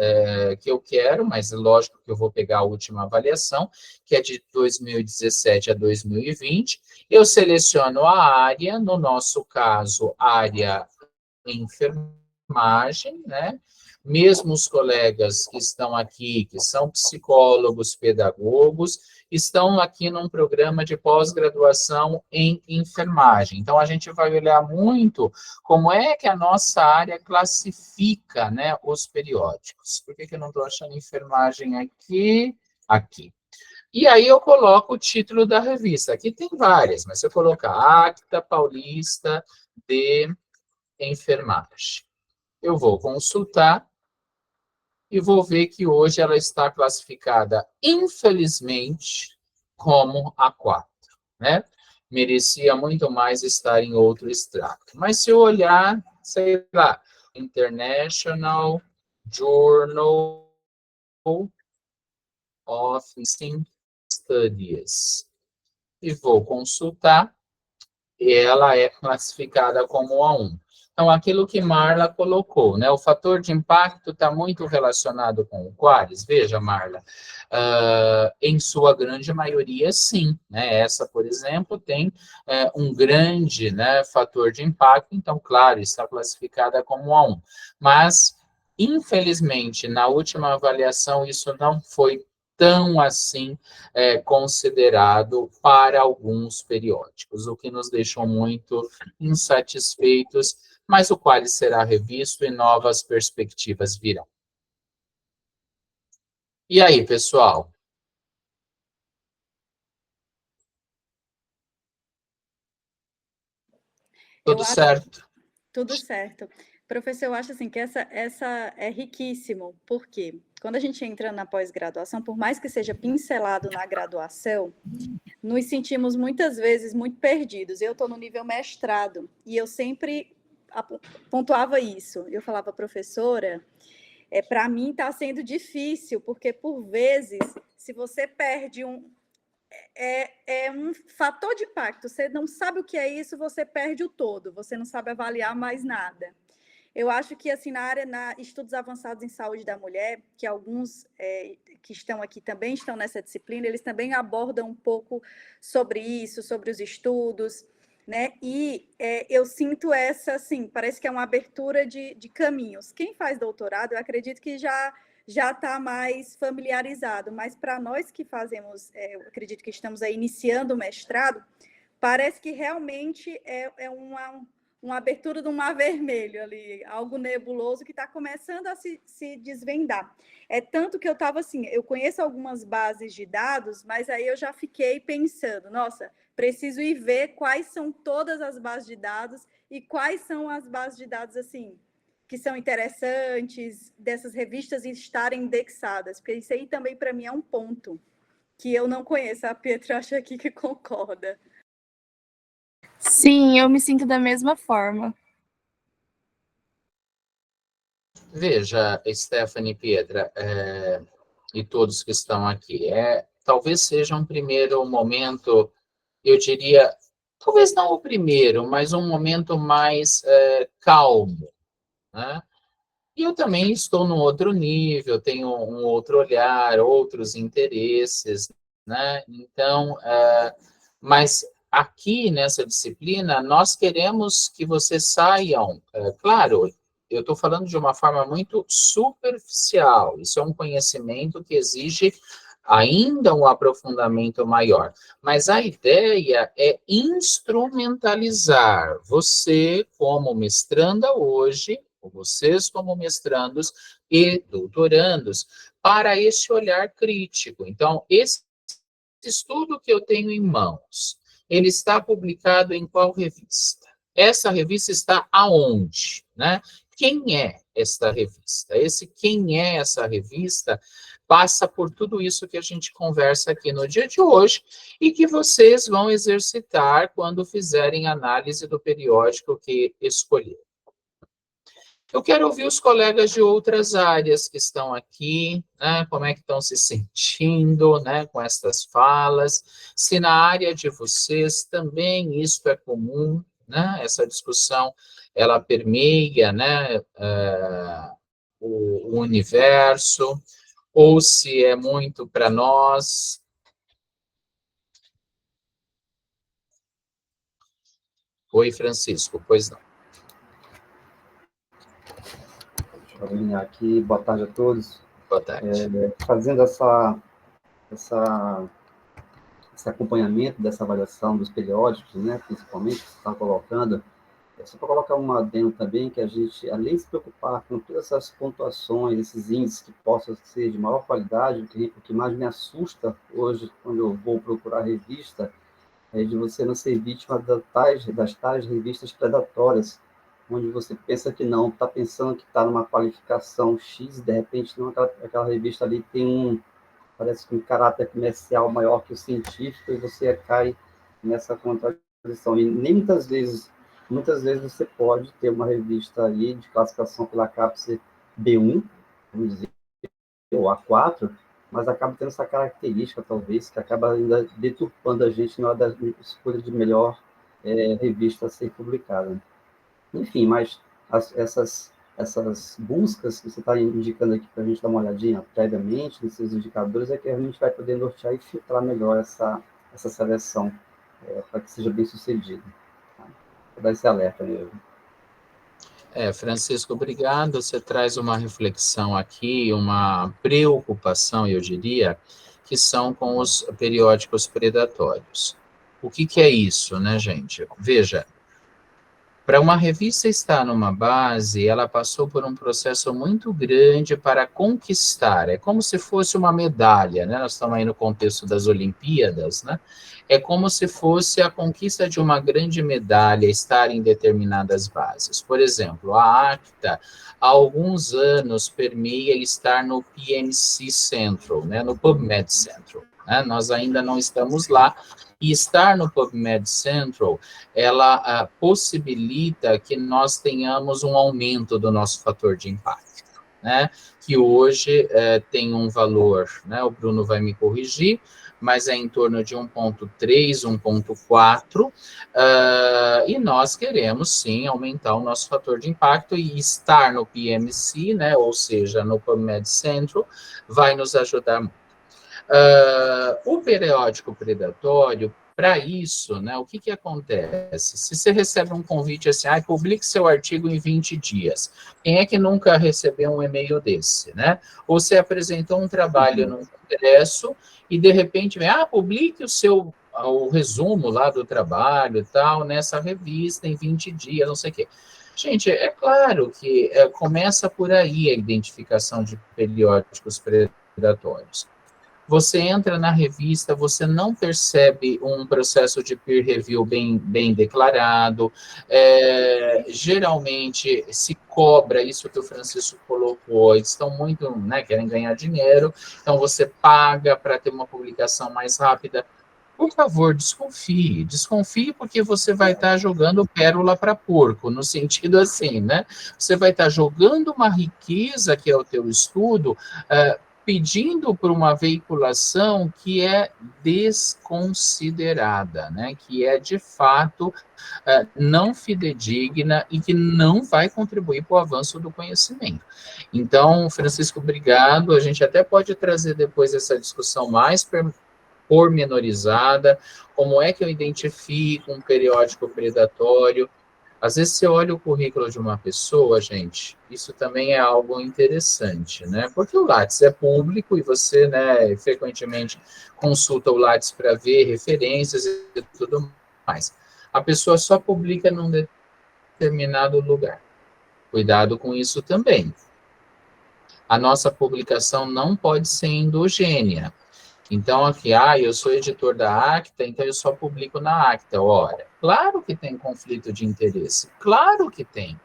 que eu quero, mas é lógico que eu vou pegar a última avaliação, que é de 2017 a 2020. Eu seleciono a área, no nosso caso, área enfermagem, né? Mesmo os colegas que estão aqui, que são psicólogos, pedagogos, estão aqui num programa de pós-graduação em enfermagem. Então, a gente vai olhar muito como é que a nossa área classifica, né, os periódicos. Por que eu não estou achando enfermagem aqui? Aqui. E aí eu coloco o título da revista. Aqui tem várias, mas se eu colocar Acta Paulista de Enfermagem, eu vou consultar e vou ver que hoje ela está classificada, infelizmente, como A4, né? Merecia muito mais estar em outro extrato. Mas se eu olhar, sei lá, International Journal of Studies, e vou consultar, e ela é classificada como A1. Então, aquilo que Marla colocou, né? O fator de impacto está muito relacionado com o Qualis. Veja, Marla, em sua grande maioria, sim. Né? Essa, por exemplo, tem um grande, né, fator de impacto, então, claro, está classificada como A1. Mas, infelizmente, na última avaliação, isso não foi tão assim considerado para alguns periódicos, o que nos deixou muito insatisfeitos, mas o qual será revisto e novas perspectivas virão. E aí, pessoal? Tudo certo? Tudo certo. Professor, eu acho assim que essa é riquíssimo, porque quando a gente entra na pós-graduação, por mais que seja pincelado na graduação, nos sentimos muitas vezes muito perdidos. Eu estou no nível mestrado e eu sempre pontuava isso. Eu falava, professora, para mim está sendo difícil, porque por vezes, se você perde é um fator de impacto, você não sabe o que é isso, você perde o todo, você não sabe avaliar mais nada. Eu acho que, assim, na estudos avançados em saúde da mulher, que alguns que estão aqui também estão nessa disciplina, eles também abordam um pouco sobre isso, sobre os estudos, né? E eu sinto essa, assim, parece que é uma abertura de caminhos. Quem faz doutorado, eu acredito que já está mais familiarizado, mas para nós que fazemos, eu acredito que estamos aí iniciando o mestrado, parece que realmente é uma abertura de um mar vermelho ali, algo nebuloso que está começando a se desvendar. É tanto que eu estava assim, eu conheço algumas bases de dados, mas aí eu já fiquei pensando, nossa, preciso ir ver quais são todas as bases de dados e quais são as bases de dados, assim, que são interessantes, dessas revistas estarem indexadas, porque isso aí também para mim é um ponto que eu não conheço. A Pietra acha aqui que concorda. Sim, eu me sinto da mesma forma. Veja, Stephanie e Pietra, e todos que estão aqui, talvez seja um primeiro momento, eu diria, talvez não o primeiro, mas um momento mais calmo, né? E eu também estou num outro nível, tenho um outro olhar, outros interesses, né? Então, mas aqui nessa disciplina, nós queremos que vocês saiam, claro, eu estou falando de uma forma muito superficial, isso é um conhecimento que exige ainda um aprofundamento maior, mas a ideia é instrumentalizar você como mestranda hoje, ou vocês como mestrandos e doutorandos, para esse olhar crítico. Então, esse estudo que eu tenho em mãos, ele está publicado em qual revista? Essa revista está aonde, né? Quem é esta revista? Quem é essa revista passa por tudo isso que a gente conversa aqui no dia de hoje e que vocês vão exercitar quando fizerem análise do periódico que escolher. Eu quero ouvir os colegas de outras áreas que estão aqui, né? Como é que estão se sentindo, né, com estas falas, se na área de vocês também isso é comum, né? Essa discussão, ela permeia, né, o universo, ou se é muito para nós. Oi, Francisco, pois não. Deixa eu alinhar aqui. Boa tarde a todos. Boa tarde. Fazendo esse acompanhamento dessa avaliação dos periódicos, né, principalmente, que você está colocando, só para colocar um adendo também, que a gente, além de se preocupar com todas essas pontuações, esses índices que possam ser de maior qualidade, o que mais me assusta hoje, quando eu vou procurar revista, é de você não ser vítima das tais revistas predatórias, onde você pensa que não, está pensando que está numa qualificação X, de repente não, aquela revista ali tem parece que um caráter comercial maior que o científico, e você cai nessa contradição. E nem muitas vezes você pode ter uma revista aí de classificação pela CAPES B1, vamos dizer, ou A4, mas acaba tendo essa característica, talvez, que acaba ainda deturpando a gente na hora da escolha de melhor revista a ser publicada. Enfim, mas essas buscas que você está indicando aqui para a gente dar uma olhadinha previamente nesses indicadores, é que a gente vai poder nortear e filtrar melhor essa seleção para que seja bem sucedida. Tá? Vou dar esse alerta mesmo. Francisco, obrigado. Você traz uma reflexão aqui, uma preocupação, eu diria, que são com os periódicos predatórios. O que é isso, né, gente? Veja, para uma revista estar numa base, ela passou por um processo muito grande para conquistar. É como se fosse uma medalha, né? Nós estamos aí no contexto das Olimpíadas, né? É como se fosse a conquista de uma grande medalha estar em determinadas bases. Por exemplo, a ACTA, há alguns anos, permeia estar no PNC Central, né? No PubMed Central. Né? Nós ainda não estamos lá. E estar no PubMed Central, ela possibilita que nós tenhamos um aumento do nosso fator de impacto, né? Que hoje tem um valor, né? O Bruno vai me corrigir, mas é em torno de 1,3, 1,4, e nós queremos, sim, aumentar o nosso fator de impacto, e estar no PMC, né? Ou seja, no PubMed Central, vai nos ajudar muito. O periódico predatório, para isso, né, o que acontece? Se você recebe um convite assim, publique seu artigo em 20 dias. Quem é que nunca recebeu um e-mail desse, né? Ou você apresentou um trabalho num congresso e, de repente, vem, publique o resumo lá do trabalho e tal, nessa revista em 20 dias, não sei o quê. Gente, é claro que começa por aí a identificação de periódicos predatórios. Você entra na revista, você não percebe um processo de peer review bem declarado, geralmente se cobra isso que o Francisco colocou, eles estão muito, né, querem ganhar dinheiro, então você paga para ter uma publicação mais rápida. Por favor, desconfie porque você vai estar jogando pérola para porco, no sentido assim, né? Você vai estar jogando uma riqueza que é o teu estudo, pedindo por uma veiculação que é desconsiderada, né? Que é, de fato, não fidedigna e que não vai contribuir para o avanço do conhecimento. Então, Francisco, obrigado. A gente até pode trazer depois essa discussão mais pormenorizada, como é que eu identifico um periódico predatório. Às vezes você olha o currículo de uma pessoa, gente, isso também é algo interessante, né? Porque o Lattes é público e você, né, frequentemente consulta o Lattes para ver referências e tudo mais. A pessoa só publica num determinado lugar. Cuidado com isso também. A nossa publicação não pode ser endogênea. Então, aqui, eu sou editor da ACTA, então eu só publico na ACTA. Ora, claro que tem conflito de interesse, claro que tem.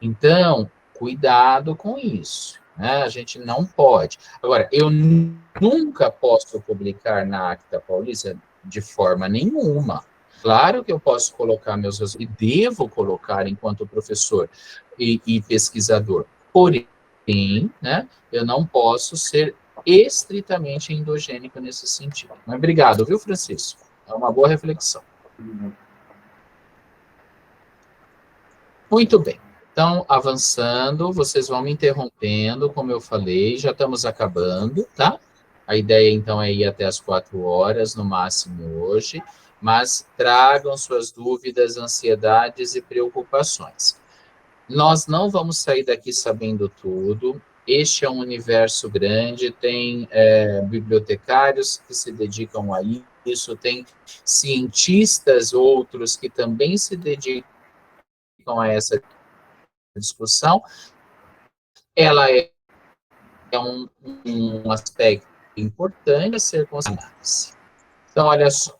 Então, cuidado com isso, né? A gente não pode. Agora, eu nunca posso publicar na ACTA Paulista de forma nenhuma. Claro que eu posso colocar meus resultados, e devo colocar enquanto professor e pesquisador. Porém, né, eu não posso ser estritamente endogênico nesse sentido. Mas obrigado, viu, Francisco? É uma boa reflexão. Muito bem. Então, avançando, vocês vão me interrompendo, como eu falei, já estamos acabando, tá? A ideia, então, é ir até as 4 horas, no máximo hoje, mas tragam suas dúvidas, ansiedades e preocupações. Nós não vamos sair daqui sabendo tudo. Este é um universo grande, tem bibliotecários que se dedicam a isso, tem cientistas outros que também se dedicam a essa discussão. Ela é um aspecto importante a ser considerado. Então, olha só,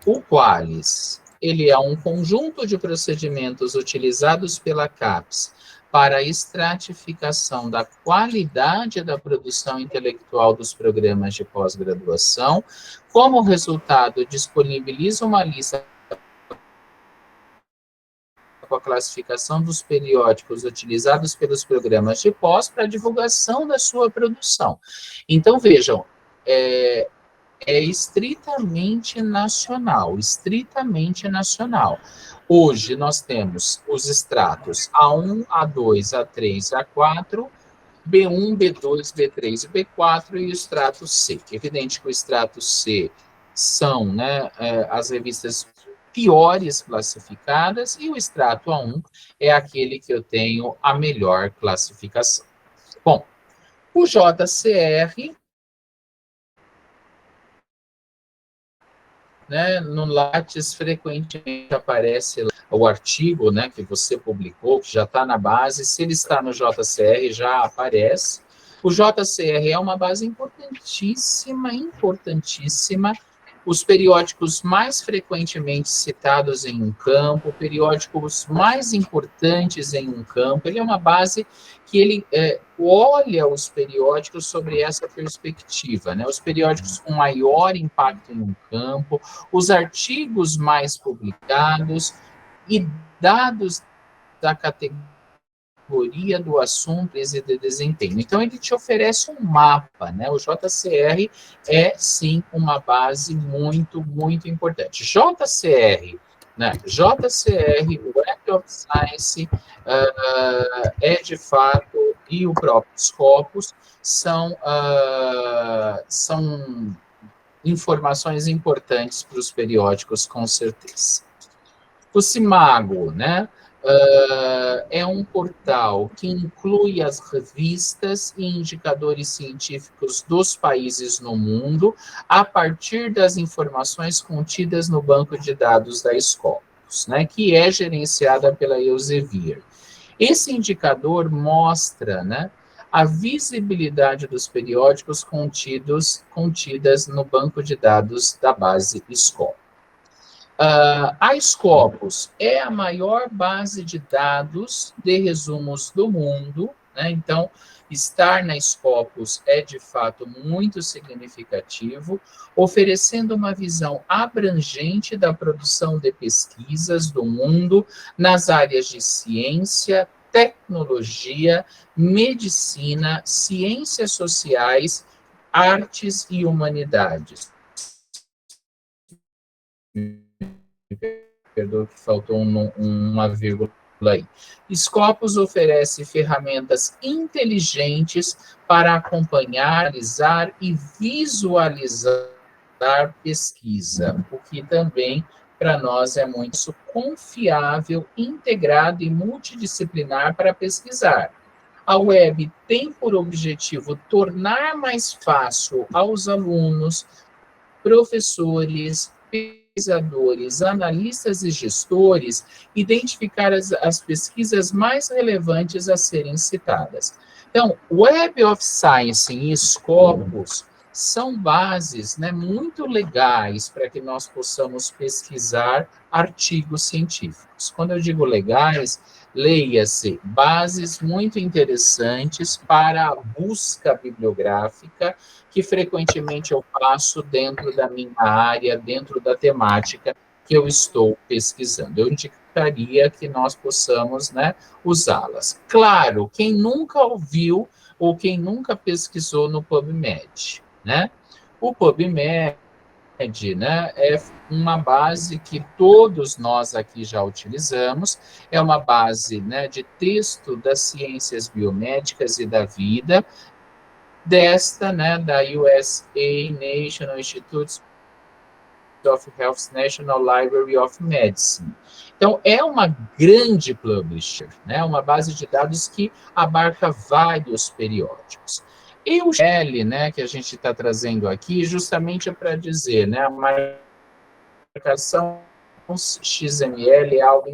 o Qualis, ele é um conjunto de procedimentos utilizados pela CAPES para a estratificação da qualidade da produção intelectual dos programas de pós-graduação. Como resultado, disponibiliza uma lista com a classificação dos periódicos utilizados pelos programas de pós para divulgação da sua produção. Então, vejam, é estritamente nacional, estritamente nacional. Hoje nós temos os extratos A1, A2, A3, A4, B1, B2, B3 e B4 e o extrato C. Evidente que o extrato C são, né, as revistas piores classificadas, e o extrato A1 é aquele que eu tenho a melhor classificação. Bom, o JCR, né, no Lattes frequentemente aparece o artigo, né, que você publicou, que já está na base. Se ele está no JCR, já aparece. O JCR é uma base importantíssima, importantíssima. Os periódicos mais frequentemente citados em um campo, periódicos mais importantes em um campo. Ele é uma base que ele olha os periódicos sobre essa perspectiva, né? Os periódicos com maior impacto em um campo, os artigos mais publicados e dados da categoria do assunto e de desempenho. Então, ele te oferece um mapa, né? O JCR é, sim, uma base muito, muito importante. JCR, né? JCR, Web of Science, de fato, e o próprio Scopus são informações importantes para os periódicos, com certeza. O Simago, né? É um portal que inclui as revistas e indicadores científicos dos países no mundo a partir das informações contidas no banco de dados da Scopus, né, que é gerenciada pela Elsevier. Esse indicador mostra, né, a visibilidade dos periódicos contidas no banco de dados da base Scopus. A Scopus é a maior base de dados de resumos do mundo, né? Então, estar na Scopus é, de fato, muito significativo, oferecendo uma visão abrangente da produção de pesquisas do mundo nas áreas de ciência, tecnologia, medicina, ciências sociais, artes e humanidades. Perdoa que faltou uma vírgula aí. Scopus oferece ferramentas inteligentes para acompanhar, analisar e visualizar pesquisa, o que também para nós é muito confiável, integrado e multidisciplinar para pesquisar. A web tem por objetivo tornar mais fácil aos alunos, professores, pesquisadores, analistas e gestores identificar as pesquisas mais relevantes a serem citadas. Então, Web of Science e Scopus são bases, né, muito legais para que nós possamos pesquisar artigos científicos. Quando eu digo legais, leia-se bases muito interessantes para a busca bibliográfica, que frequentemente eu faço dentro da minha área, dentro da temática que eu estou pesquisando. Eu indicaria que nós possamos, né, usá-las. Claro, quem nunca ouviu ou quem nunca pesquisou no PubMed, né? O PubMed, né, uma base que todos nós aqui já utilizamos, é uma base, né, de texto das ciências biomédicas e da vida, desta, né, da USA National Institute of Health's National Library of Medicine. Então, é uma grande publisher, né, uma base de dados que abarca vários periódicos. E o XML, né, que a gente está trazendo aqui, justamente é para dizer, né, a marcação XML é algo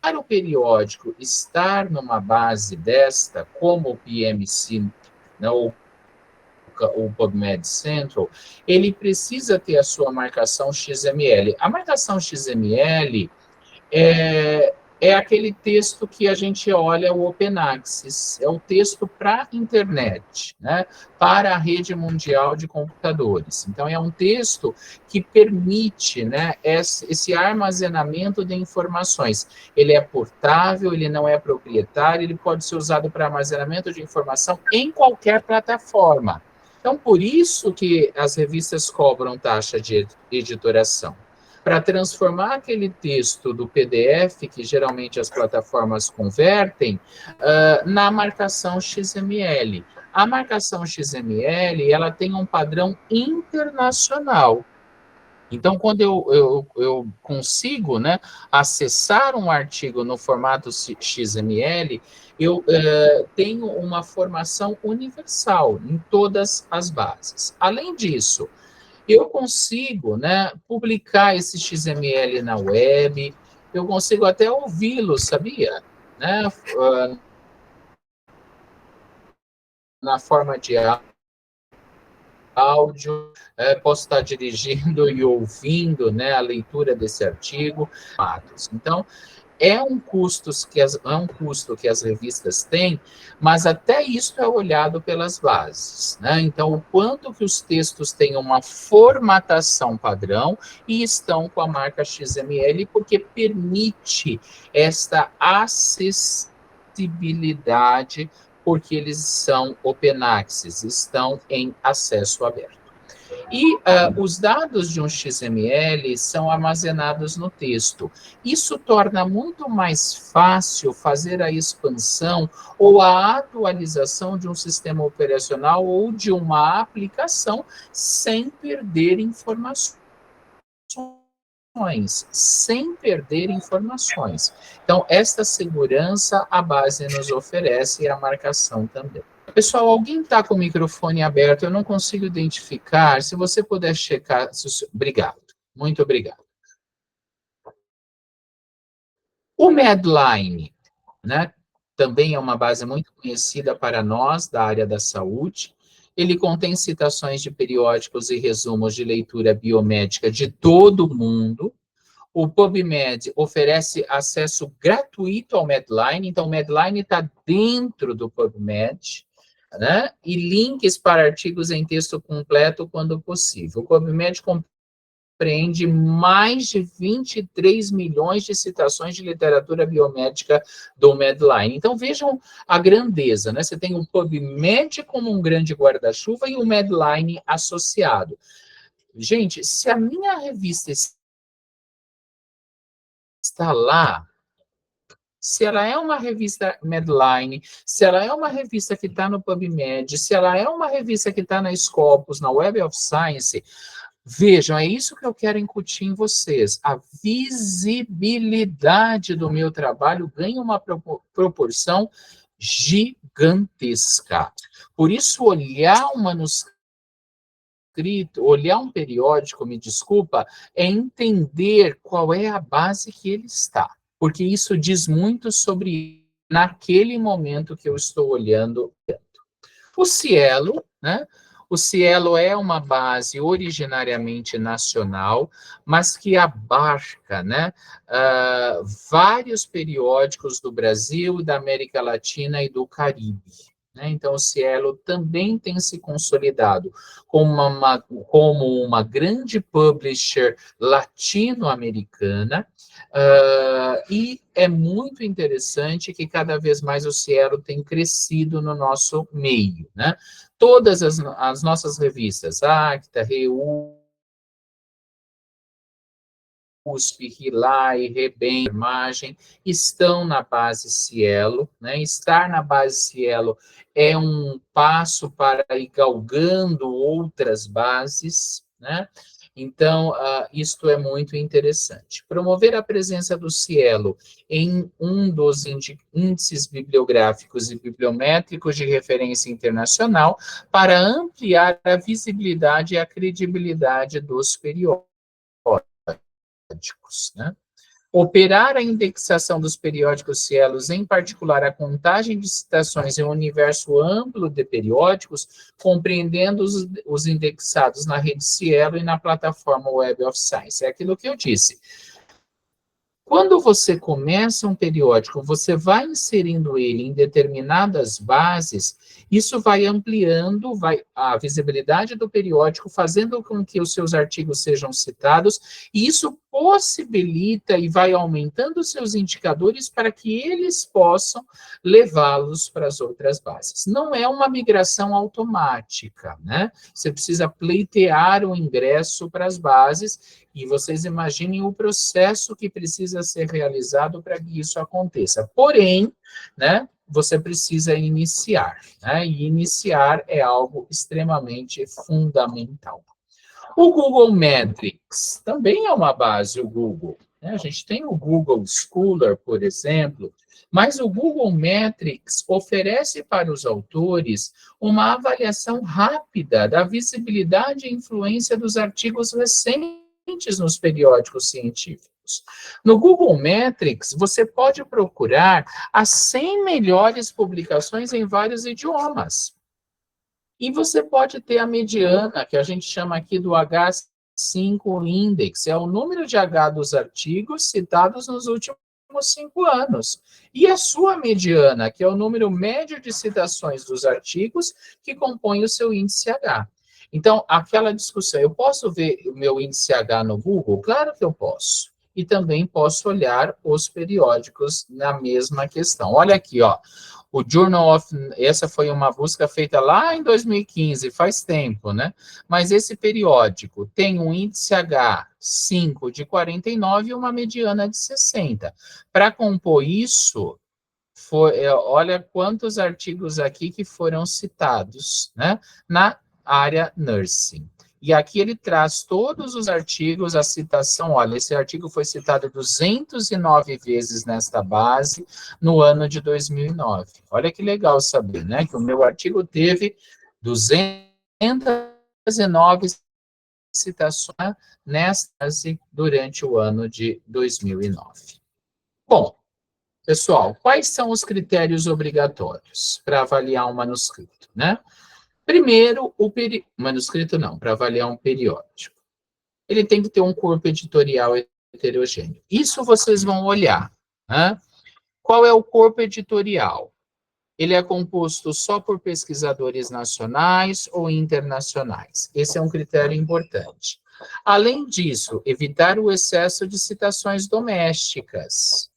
para o periódico estar numa base desta, como o PMC, né, ou o PubMed Central, ele precisa ter a sua marcação XML. A marcação XML é aquele texto que a gente olha o Open Access, é o texto para a internet, né, para a rede mundial de computadores. Então, é um texto que permite, né, esse armazenamento de informações. Ele é portável, ele não é proprietário, ele pode ser usado para armazenamento de informação em qualquer plataforma. Então, por isso que as revistas cobram taxa de editoração. Para transformar aquele texto do PDF, que geralmente as plataformas convertem, na marcação XML. A marcação XML, ela tem um padrão internacional. Então, quando eu consigo, né, acessar um artigo no formato XML, eu tenho uma formação universal em todas as bases. Além disso, eu consigo, né, publicar esse XML na web, eu consigo até ouvi-lo, sabia? Né? Na forma de áudio, posso estar dirigindo e ouvindo, né, a leitura desse artigo. Então, é um custo que as revistas têm, mas até isso é olhado pelas bases, né? Então, o quanto que os textos têm uma formatação padrão e estão com a marca XML, porque permite esta acessibilidade, porque eles são open access, estão em acesso aberto. E os dados de um XML são armazenados no texto. Isso torna muito mais fácil fazer a expansão ou a atualização de um sistema operacional ou de uma aplicação sem perder informações. Sem perder informações. Então, esta segurança a base nos oferece e a marcação também. Pessoal, alguém está com o microfone aberto? Eu não consigo identificar. Se você puder checar. Obrigado. Muito obrigado. O Medline, né? Também é uma base muito conhecida para nós da área da saúde. Ele contém citações de periódicos e resumos de leitura biomédica de todo o mundo. O PubMed oferece acesso gratuito ao Medline, então o Medline está dentro do PubMed, né? E links para artigos em texto completo quando possível. O PubMed compreende mais de 23 milhões de citações de literatura biomédica do Medline. Então, vejam a grandeza, né? Você tem o PubMed como um grande guarda-chuva e o Medline associado. Gente, se a minha revista está lá, se ela é uma revista Medline, se ela é uma revista que está no PubMed, se ela é uma revista que está na Scopus, na Web of Science, vejam, é isso que eu quero incutir em vocês. A visibilidade do meu trabalho ganha uma proporção gigantesca. Por isso, olhar um manuscrito, olhar um periódico, me desculpa, é entender qual é a base que ele está. Porque isso diz muito sobre naquele momento que eu estou olhando. O Cielo, né? O Cielo é uma base originariamente nacional, mas que abarca, né, vários periódicos do Brasil, da América Latina e do Caribe. Né? Então, o Cielo também tem se consolidado como uma grande publisher latino-americana, e é muito interessante que cada vez mais o Cielo tem crescido no nosso meio. Né? Todas as nossas revistas, Acta, Reu, USP, RILAI, REBEM, Imagem, estão na base Cielo, né? Estar na base Cielo é um passo para ir galgando outras bases, né? Então, isto é muito interessante. Promover a presença do Cielo em um dos índices bibliográficos e bibliométricos de referência internacional para ampliar a visibilidade e a credibilidade dos periódicos, né? Operar a indexação dos periódicos Cielos, em particular a contagem de citações em um universo amplo de periódicos, compreendendo os indexados na rede Cielo e na plataforma Web of Science. É aquilo que eu disse. Quando você começa um periódico, você vai inserindo ele em determinadas bases, isso vai ampliando a visibilidade do periódico, fazendo com que os seus artigos sejam citados, e isso possibilita e vai aumentando os seus indicadores para que eles possam levá-los para as outras bases. Não é uma migração automática, né? Você precisa pleitear o ingresso para as bases, e vocês imaginem o processo que precisa ser realizado para que isso aconteça. Porém, né, você precisa iniciar, né? E iniciar é algo extremamente fundamental. O Google Metrics também é uma base, o Google, né? A gente tem o Google Scholar, por exemplo, mas o Google Metrics oferece para os autores uma avaliação rápida da visibilidade e influência dos artigos recentes nos periódicos científicos. No Google Metrics, você pode procurar as 100 melhores publicações em vários idiomas. E você pode ter a mediana, que a gente chama aqui do H5 Index, é o número de H dos artigos citados nos últimos 5 anos. E a sua mediana, que é o número médio de citações dos artigos que compõem o seu índice H. Então, aquela discussão, eu posso ver o meu índice H no Google? Claro que eu posso. E também posso olhar os periódicos na mesma questão. Olha aqui, ó. O Journal of... Essa foi uma busca feita lá em 2015, faz tempo, né? Mas esse periódico tem um índice H5 de 49 e uma mediana de 60. Para compor isso, olha quantos artigos aqui que foram citados, né? Na área nursing. E aqui ele traz todos os artigos, a citação, olha, esse artigo foi citado 209 vezes nesta base no ano de 2009. Olha que legal saber, né, que o meu artigo teve 209 citações nesta base durante o ano de 2009. Bom, pessoal, quais são os critérios obrigatórios para avaliar um manuscrito, né? Primeiro, manuscrito não, para avaliar um periódico. Ele tem que ter um corpo editorial heterogêneo. Isso vocês vão olhar, né? Qual é o corpo editorial? Ele é composto só por pesquisadores nacionais ou internacionais? Esse é um critério importante. Além disso, evitar o excesso de citações domésticas.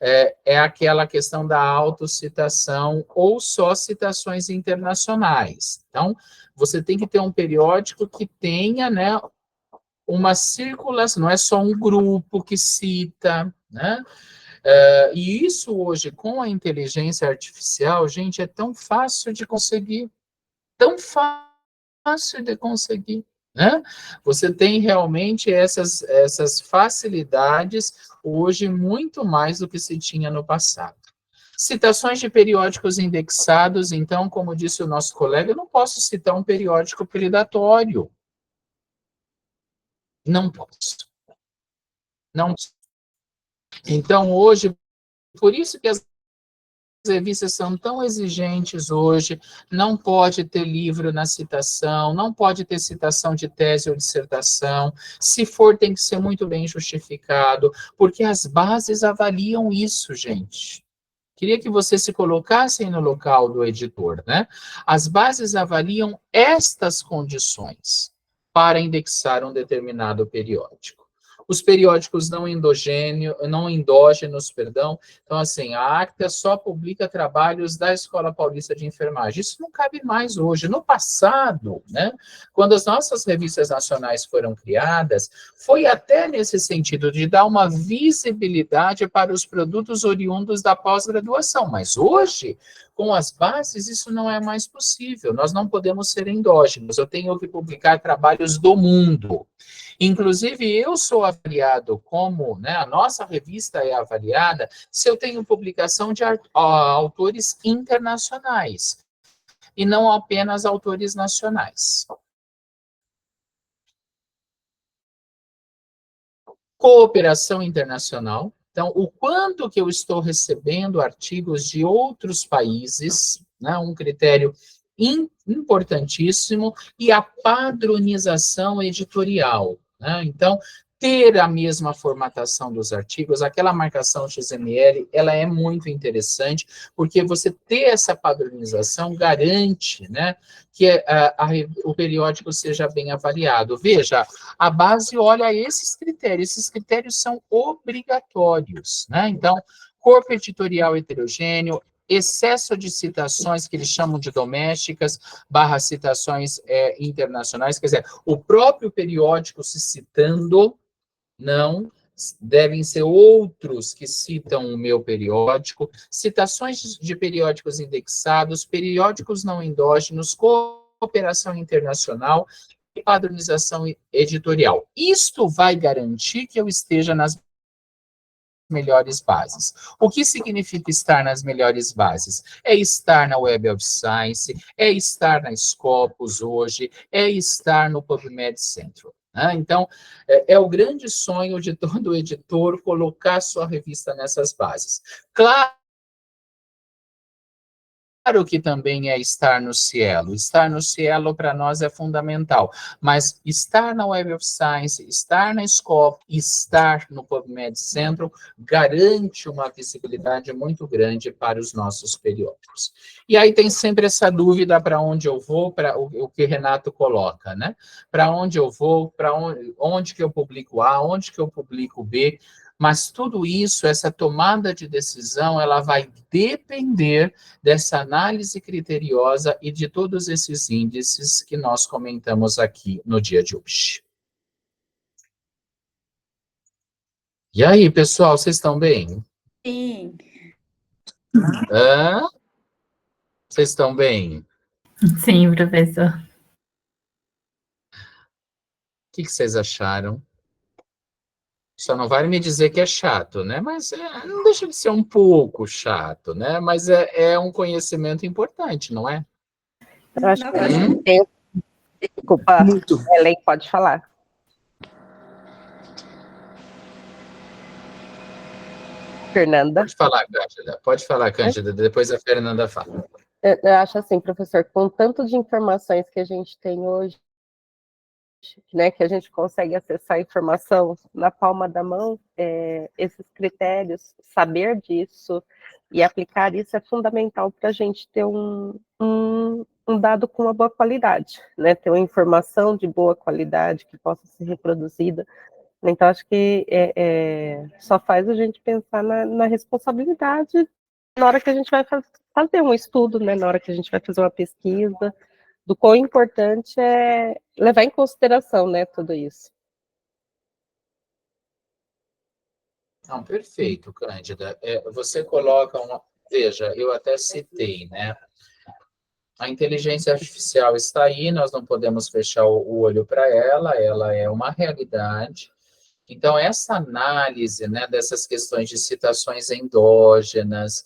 É aquela questão da autocitação ou só citações internacionais. Então, você tem que ter um periódico que tenha, né, uma circulação, não é só um grupo que cita, né? E isso hoje, com a inteligência artificial, gente, é tão fácil de conseguir, tão fácil de conseguir, né? Você tem realmente essas facilidades hoje muito mais do que se tinha no passado. Citações de periódicos indexados, então, como disse o nosso colega, eu não posso citar um periódico predatório. Não posso. Não. Então, hoje, por isso que as revistas são tão exigentes hoje, não pode ter livro na citação, não pode ter citação de tese ou dissertação, se for tem que ser muito bem justificado, porque as bases avaliam isso, gente. Queria que vocês se colocassem no local do editor, né? As bases avaliam estas condições para indexar um determinado periódico. os periódicos não endógenos, perdão. Então, assim, a ACTA só publica trabalhos da Escola Paulista de Enfermagem. Isso não cabe mais hoje. No passado, né, quando as nossas revistas nacionais foram criadas, foi até nesse sentido de dar uma visibilidade para os produtos oriundos da pós-graduação. Mas hoje, com as bases, isso não é mais possível. Nós não podemos ser endógenos. Eu tenho que publicar trabalhos do mundo. Inclusive, eu sou avaliado como, né, a nossa revista é avaliada se eu tenho publicação de autores internacionais e não apenas autores nacionais. Cooperação internacional. Então, o quanto que eu estou recebendo artigos de outros países, né, um critério importantíssimo, e a padronização editorial, né? Então, ter a mesma formatação dos artigos, aquela marcação XML, ela é muito interessante, porque você ter essa padronização garante, né, que o periódico seja bem avaliado. Veja, a base olha esses critérios são obrigatórios, né? Então, corpo editorial heterogêneo, excesso de citações, que eles chamam de domésticas, / citações internacionais, quer dizer, o próprio periódico se citando, não, devem ser outros que citam o meu periódico, citações de periódicos indexados, periódicos não endógenos, cooperação internacional e padronização editorial. Isto vai garantir que eu esteja nas melhores bases. O que significa estar nas melhores bases? É estar na Web of Science, é estar na Scopus hoje, é estar no PubMed Central. Né? Então, é o grande sonho de todo editor colocar sua revista nessas bases. Claro que também é estar no Cielo. Estar no Cielo, para nós, é fundamental. Mas estar na Web of Science, estar na Scopus, estar no PubMed Central, garante uma visibilidade muito grande para os nossos periódicos. E aí tem sempre essa dúvida para onde eu vou, para o que Renato coloca, né? Para onde eu vou, para onde que eu publico A, onde que eu publico B. Mas tudo isso, essa tomada de decisão, ela vai depender dessa análise criteriosa e de todos esses índices que nós comentamos aqui no dia de hoje. E aí, pessoal, vocês estão bem? Sim. Vocês estão bem? Sim, professor. O que vocês acharam? Só não vai me dizer que é chato, né? Mas não deixa de ser um pouco chato, né? Mas é um conhecimento importante, não é? Eu acho que tem... Desculpa, Ellen, pode falar. Fernanda. Pode falar, Cândida, depois a Fernanda fala. Eu acho assim, professor, com tanto de informações que a gente tem hoje, né, que a gente consegue acessar a informação na palma da mão, esses critérios, saber disso e aplicar isso é fundamental para a gente ter um dado com uma boa qualidade, né, ter uma informação de boa qualidade que possa ser reproduzida. Então, acho que só faz a gente pensar na responsabilidade na hora que a gente vai fazer um estudo, né, na hora que a gente vai fazer uma pesquisa, do quão importante é levar em consideração, né, tudo isso. Não, perfeito, Cândida. Você coloca uma... Veja, eu até citei, né? A inteligência artificial está aí, nós não podemos fechar o olho para ela é uma realidade. Então, essa análise, né, dessas questões de citações endógenas,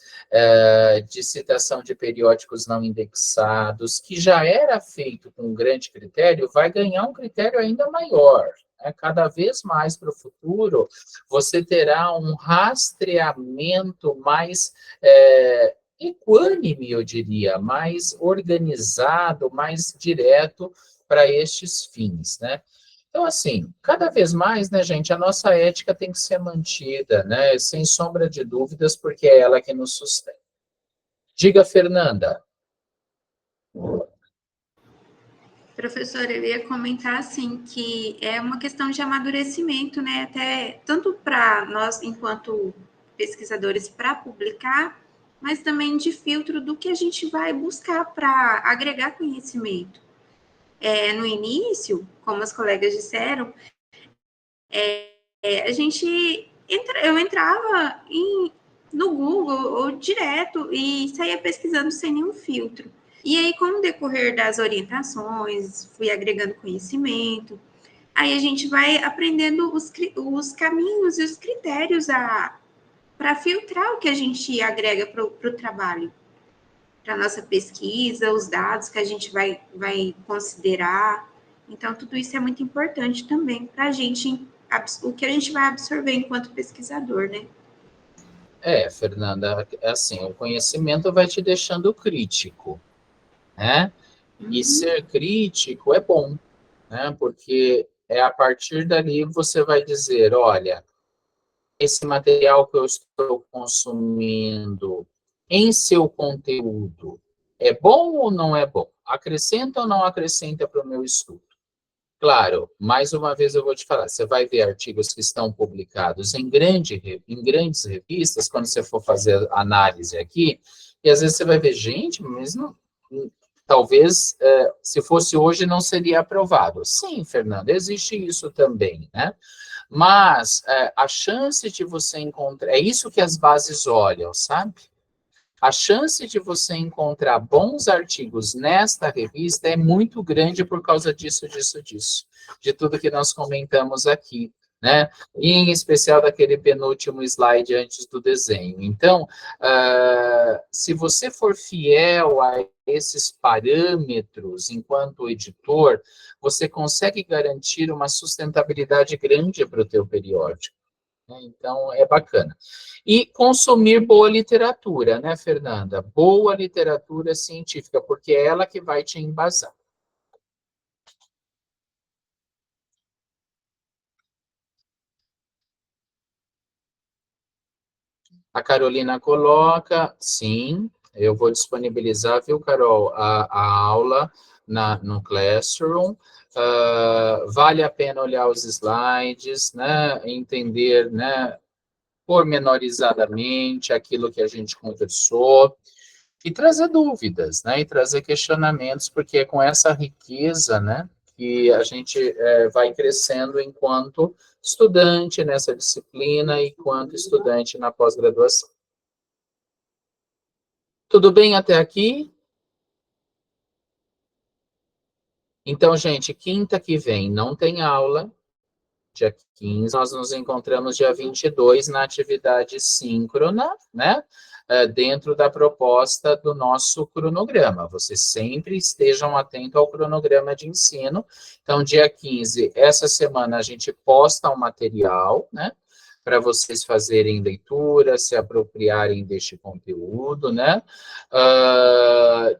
de citação de periódicos não indexados, que já era feito com um grande critério, vai ganhar um critério ainda maior. Né? Cada vez mais para o futuro, você terá um rastreamento mais equânime, eu diria, mais organizado, mais direto para estes fins, né? Então, assim, cada vez mais, né, gente, a nossa ética tem que ser mantida, né, sem sombra de dúvidas, porque é ela que nos sustenta. Diga, Fernanda. Professora, eu ia comentar assim que é uma questão de amadurecimento, né? Até tanto para nós, enquanto pesquisadores, para publicar, mas também de filtro do que a gente vai buscar para agregar conhecimento. No início, como as colegas disseram, eu entrava no Google ou direto e saía pesquisando sem nenhum filtro. E aí, com o decorrer das orientações, fui agregando conhecimento, aí a gente vai aprendendo os caminhos e os critérios para filtrar o que a gente agrega para o trabalho, para a nossa pesquisa, os dados que a gente vai considerar. Então, tudo isso é muito importante também para a gente, o que a gente vai absorver enquanto pesquisador, né? Fernanda, assim, o conhecimento vai te deixando crítico, né? E ser crítico é bom, né? Porque a partir dali você vai dizer, olha, esse material que eu estou consumindo em seu conteúdo é bom ou não é bom? Acrescenta ou não acrescenta para o meu estudo? Claro, mais uma vez eu vou te falar, você vai ver artigos que estão publicados em grandes revistas, quando você for fazer análise aqui, e às vezes você vai ver, gente, mas não, talvez, se fosse hoje, não seria aprovado. Sim, Fernanda, existe isso também, né? Mas a chance de você encontrar, é isso que as bases olham, sabe? A chance de você encontrar bons artigos nesta revista é muito grande por causa disso, de tudo que nós comentamos aqui, né? E em especial daquele penúltimo slide antes do desenho. Então, se você for fiel a esses parâmetros enquanto editor, você consegue garantir uma sustentabilidade grande para o teu periódico. Então, é bacana. E consumir boa literatura, né, Fernanda? Boa literatura científica, porque é ela que vai te embasar. A Carolina coloca, sim, eu vou disponibilizar, viu, Carol, a aula no Classroom. Vale a pena olhar os slides, né, entender, né, pormenorizadamente aquilo que a gente conversou, e trazer dúvidas, né, e trazer questionamentos, porque é com essa riqueza, né, que a gente vai crescendo enquanto estudante nessa disciplina e enquanto estudante na pós-graduação. Tudo bem até aqui? Então, gente, quinta que vem não tem aula, dia 15, nós nos encontramos dia 22 na atividade síncrona, né? Dentro da proposta do nosso cronograma. Vocês sempre estejam atentos ao cronograma de ensino. Então, dia 15, essa semana a gente posta um material, né? Para vocês fazerem leitura, se apropriarem deste conteúdo, né?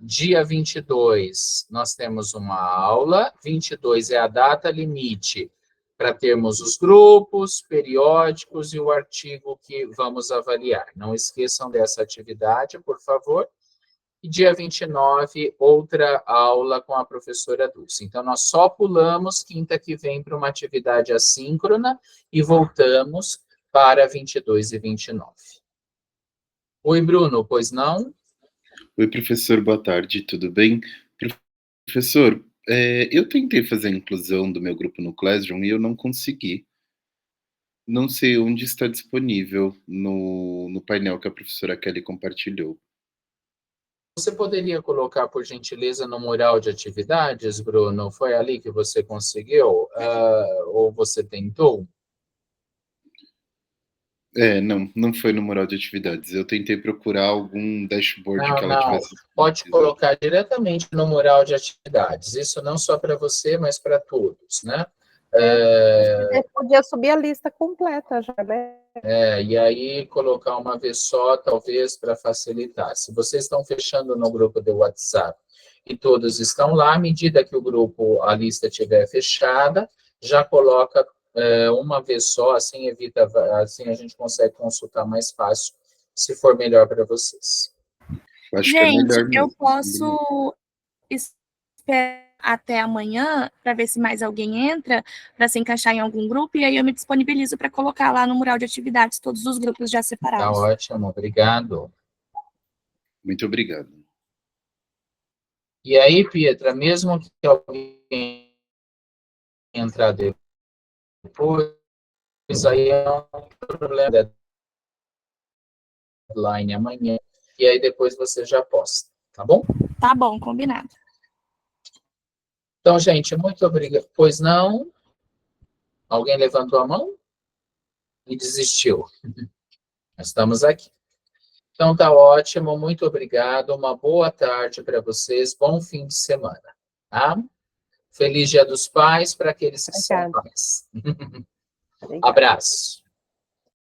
Dia 22, nós temos uma aula. 22 é a data limite para termos os grupos, periódicos e o artigo que vamos avaliar. Não esqueçam dessa atividade, por favor. E dia 29, outra aula com a professora Dulce. Então, nós só pulamos quinta que vem para uma atividade assíncrona e voltamos para 22 e 29. Oi, Bruno, pois não? Oi, professor, boa tarde, tudo bem? Professor, eu tentei fazer a inclusão do meu grupo no Classroom e eu não consegui. Não sei onde está disponível no painel que a professora Kelly compartilhou. Você poderia colocar, por gentileza, no mural de atividades, Bruno? Foi ali que você conseguiu? Ou você tentou? Não foi no mural de atividades. Eu tentei procurar algum dashboard que ela tivesse. Pode colocar diretamente no mural de atividades. Isso não só para você, mas para todos, né? Você podia subir a lista completa já, né? E aí colocar uma vez só, talvez, para facilitar. Se vocês estão fechando no grupo do WhatsApp e todos estão lá, à medida que o grupo, a lista estiver fechada, já coloca uma vez só, assim evita, assim a gente consegue consultar mais fácil, se for melhor para vocês. Gente, eu posso esperar até amanhã para ver se mais alguém entra para se encaixar em algum grupo, e aí eu me disponibilizo para colocar lá no mural de atividades todos os grupos já Tá separados. ótimo, obrigado. Muito obrigado. E aí, Pietra, mesmo que alguém entrar depois, aí é um problema da deadline amanhã, e aí depois você já posta, tá bom? Tá bom, combinado. Então, gente, muito obrigado. Pois não? Alguém levantou a mão e desistiu. Estamos aqui. Então, tá ótimo, muito obrigado. Uma boa tarde para vocês, bom fim de semana, tá? Feliz Dia dos Pais para aqueles que são pais. Abraço.